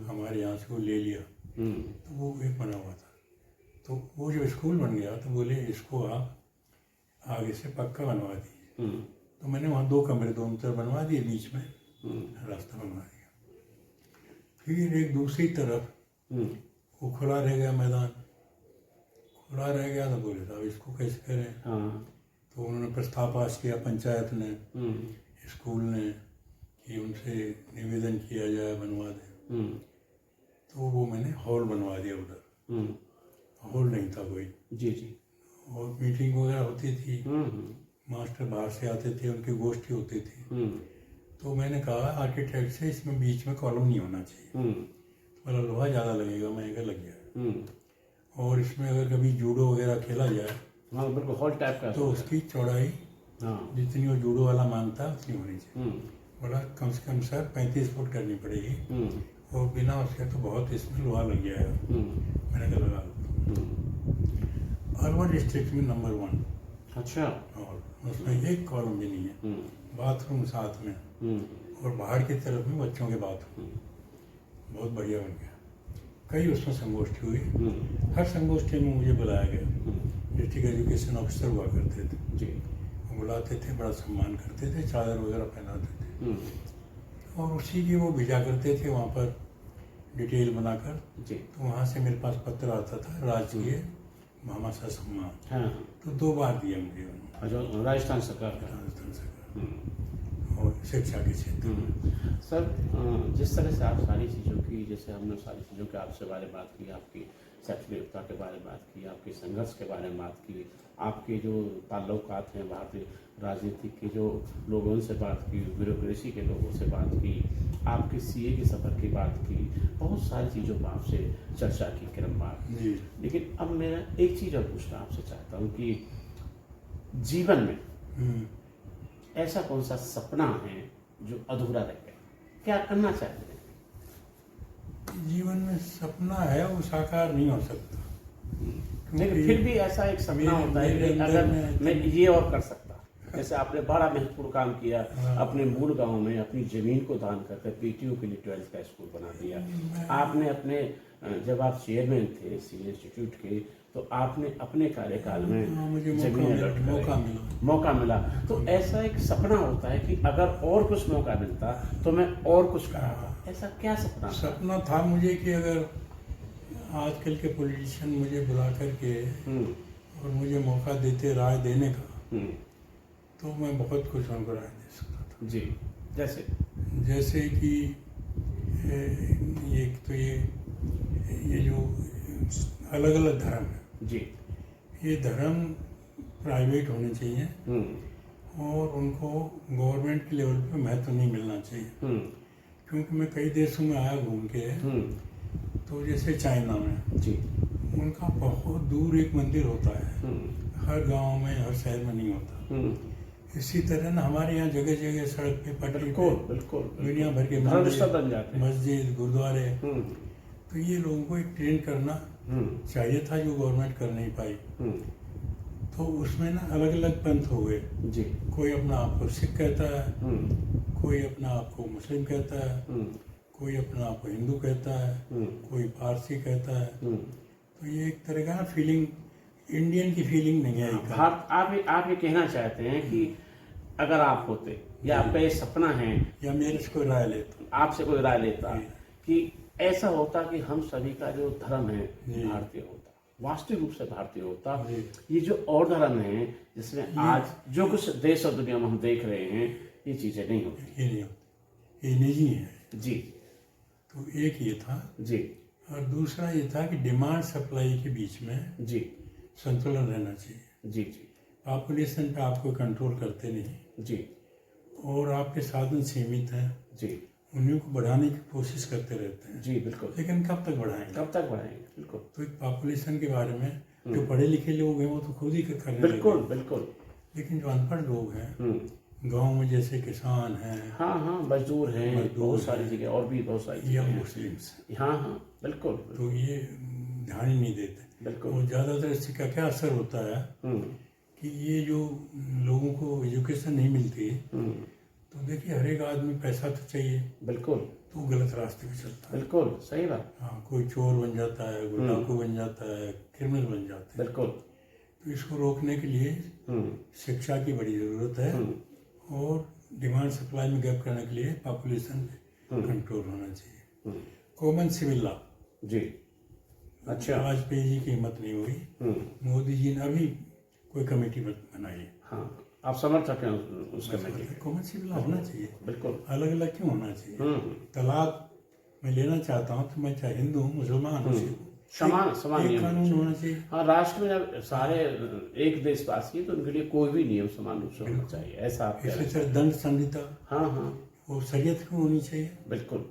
हमारे यहाँ से वो ले लिया। तो वो एक बना हुआ था। तो वो जब स्कूल बन गया तो बोले इसको आप आगे से पक्का बनवा दीजिए। तो मैंने वहाँ 2 कमरे दोनों तरफ बनवा दिए, बीच में रास्ता बनवा दिया। फिर एक दूसरी तरफ वो खुला रह गया, मैदान खुला रह गया। तो बोले साहब इसको कैसे करें? तो उन्होंने प्रस्ताव पास किया, पंचायत ने, स्कूल ने, कि उनसे निवेदन किया जाए बनवा दें। तो वो मैंने हॉल बनवा दिया उधर। हॉल नहीं था कोई जी जी, और मीटिंग वगैरह होती थी, मास्टर बाहर से आते थे, उनकी गोष्ठी होती थी। तो मैंने कहा आर्किटेक्ट से इसमें बीच में कॉलम नहीं होना चाहिए। बोला लोहा ज़्यादा लगेगा, महंगा लग गया। और इसमें अगर कभी जूडो वगैरह खेला जाए बिल्कुल हॉल टाइप का, तो उसकी चौड़ाई जितनी वो जूडो वाला मांगता है उतनी होनी चाहिए। बोला कम से कम सर 35 फुट करनी पड़ेगी, और बिना उसके तो बहुत इसमें लोहा लग जाएगा। मैंने कहा लगा लो। अर्बन डिस्ट्रिक्ट में नंबर 1। अच्छा। और उसमें एक कॉलम भी नहीं है, बाथरूम साथ में, और बाहर की तरफ में बच्चों के बाथरूम, बहुत बढ़िया बन गया। कई उसमें संगोष्ठी हुई, हर संगोष्ठी में मुझे बुलाया गया। डिस्ट्रिक्ट एजुकेशन ऑफिसर हुआ करते थे जी, बुलाते थे, बड़ा सम्मान करते थे, चादर वगैरह पहनाते थे, और उसी की वो भेजा करते थे वहाँ पर डिटेल बनाकर जी। तो वहाँ से मेरे पास पत्र आता था, राजकीय भामाशाह सम्मान। तो 2 बार दिया मुझे उन्होंने, राजस्थान सरकार का, और शिक्षा के क्षेत्र में। सर जिस तरह से आप सारी चीज़ों की, जैसे हमने सारी चीज़ों के आपसे बारे में बात की, आपकी शैक्षणिकता के बारे में बात की, आपके संघर्ष के बारे में बात की, आपके जो ताल्लुकात हैं भारतीय राजनीति के जो लोगों से बात की, ब्यूरोक्रेसी के लोगों से बात की, आपके सीए के सफ़र की बात की, बहुत सारी चीज़ों पर आपसे चर्चा की क्रमवार। लेकिन अब मेरा एक चीज़ और पूछना आपसे चाहता हूँ कि जीवन में ऐसा कौन सा सपना है जो अधूरा रह गया, क्या करना चाहते हैं? जीवन में सपना है, वो साकार नहीं हो सकता, लेकिन फिर भी ऐसा एक सपना होता है कि अगर मैं ये और कर सकता, जैसे आपने बड़ा महत्वपूर्ण काम किया, अपने मूल गांव में अपनी जमीन को दान करके पीटीओ के लिए 12th का स्कूल बना दिया। आपने अपने, जब आप चेयरमैन थे सीए इंस्टीट्यूट के, तो आपने अपने कार्यकाल में जमीन अलर्ट मौका मिला। तो ऐसा एक सपना होता है कि अगर और कुछ मौका मिलता तो मैं और कुछ करता। ऐसा क्या सपना था मुझे कि अगर आजकल के पॉलिटिशियन मुझे बुला करके और मुझे मौका देते राय देने का, तो मैं बहुत कुछ उनको राय दे सकता था जी। जैसे कि ये जो अलग अलग धर्म है जी, ये धर्म प्राइवेट होने चाहिए और उनको गवर्नमेंट के लेवल पे महत्व नहीं मिलना चाहिए। क्योंकि मैं कई देशों में आया घूम के, तो जैसे चाइना में जी उनका बहुत दूर एक मंदिर होता है, हर गांव में हर शहर में नहीं होता। इसी तरह ना हमारे यहाँ जगह जगह सड़क पे पटरी बिल्कुल पे बिल्कुल दुनिया भर के धर्मस्थल बन जाते हैं। मस्जिद गुरुद्वारे, तो ये लोगों को एक ट्रेन करना चाहिए था जो गवर्नमेंट कर नहीं पाई। तो उसमें ना अलग अलग पंथ हो गए जी। कोई अपना आप को सिख कहता है, कोई अपना आप को मुस्लिम कहता है, कोई अपना आप को हिंदू कहता है, कोई पारसी कहता है। तो ये एक तरह का फीलिंग, इंडियन की फीलिंग नहीं है। आप ये कहना चाहते हैं कि अगर आप होते या आपका ये सपना है या मेरे से कोई राय लेता, आपसे कोई राय लेता कि ऐसा होता कि हम सभी का जो धर्म है भारतीय होता, वास्तविक रूप से भारतीय होता, ये जो और धर्म है जिसमें आज जो कुछ देश और दुनिया में हम देख रहे हैं ये चीजें नहीं होती, ये नहीं है जी। तो एक ये था जी और दूसरा ये था कि डिमांड सप्लाई के बीच में जी संतुलन रहना चाहिए। जी जी पॉपुलेशन पे आपको कंट्रोल करते नहीं जी और आपके साधन सीमित हैं जी, उन्हीं को बढ़ाने की कोशिश करते रहते हैं। जी बिल्कुल। लेकिन कब तक बढ़ाएंगे? कब तक बढ़ाएंगे? बिल्कुल। तो एक पॉपुलेशन के बारे में जो पढ़े लिखे लोग हैं वो तो खुद ही करने बिल्कुल लगे। बिल्कुल। लेकिन जो अनपढ़ लोग हैं गांव में, जैसे किसान हैं, हाँ हाँ, मजदूर हैं, बहुत सारी जगह और भी बहुत सारी या चीजें हैं। मुस्लिम्स, हाँ हाँ बिल्कुल। तो ये ध्यान ही नहीं देते। बिल्कुल। और ज़्यादातर इससे क्या क्या असर होता है कि ये जो लोगों को एजुकेशन नहीं मिलती, तो देखिए हर एक आदमी पैसा तो चाहिए, बिल्कुल, तो गलत रास्ते पे चलता है। बिल्कुल सही बात। हाँ, कोई चोर बन जाता है, कोई डाकू बन जाता है, क्रिमिनल बन जाते हैं। बिल्कुल। तो इसको रोकने के लिए शिक्षा की बड़ी ज़रूरत है और डिमांड सप्लाई में गैप करने के लिए पॉपुलेशन कंट्रोल होना चाहिए। कॉमन सिविल लॉ, जी अच्छा, वाजपेयी जी की हिम्मत नहीं हुई, मोदी जी ने अभी कोई कमेटी बनाई। हाँ, आप समर्थक हैं उस कमेटी के? कॉमन सिविल लॉ होना चाहिए, बिल्कुल। अलग अलग क्यों होना चाहिए? तलाक मैं लेना चाहता हूँ तो मैं चाहे हिंदू हूँ, मुसलमान हूँ, समान समान एक नियम कानून होना चाहिए। हाँ, राष्ट्र में जब सारे एक देशवासी हैं तो उनके लिए कोई भी नियम समान रूप से होना चाहिए, ऐसा आप कह रहे हैं। इसलिए दंड संहिता, हाँ हाँ वो शरीयत क्यों होनी चाहिए? बिल्कुल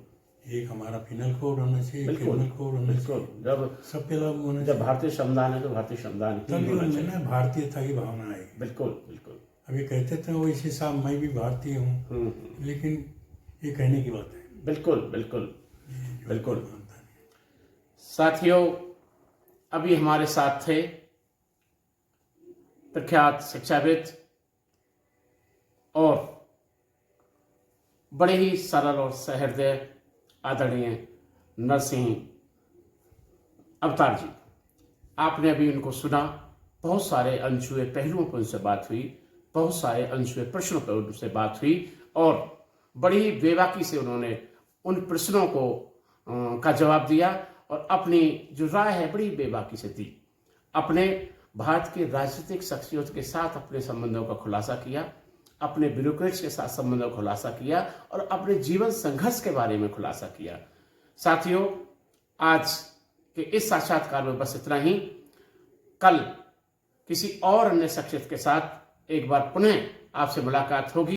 एक हमारा पिनल कोड होना चाहिए, बिल्कुल क्रिमिनल कोड होना बिल्कुल। चाहिए, जब सब पे लागू होना जब चाहिए। भारतीय संविधान है तो भारतीय संविधान ही तभी होना उनमें चाहिए। ना भारतीयता की भावना आएगी। बिल्कुल बिल्कुल। अभी कहते थे वो इसी साहब मैं भी भारतीय हूँ, लेकिन ये कहने की बात है। बिल्कुल बिल्कुल बिल्कुल। मानता नहीं। साथियों, अभी हमारे साथ थे प्रख्यात शिक्षाविद और बड़े ही सरल और सहृदय आदरणीय नरसिंह अवतार जी। आपने अभी उनको सुना, बहुत सारे अनछुए पहलुओं पर उनसे बात हुई, बहुत सारे अनछुए प्रश्नों पर उनसे बात हुई और बड़ी ही बेबाकी से उन्होंने उन प्रश्नों को का जवाब दिया और अपनी जो राय है बड़ी बेबाकी से दी। अपने भारत के राजनीतिक शख्सियत के साथ अपने संबंधों का खुलासा किया, अपने ब्यूरोक्रेट्स के साथ संबंधों का खुलासा किया और अपने जीवन संघर्ष के बारे में खुलासा किया। साथियों, आज के इस साक्षात्कार में बस इतना ही। कल किसी और अन्य शख्सियत के साथ एक बार पुनः आपसे मुलाकात होगी।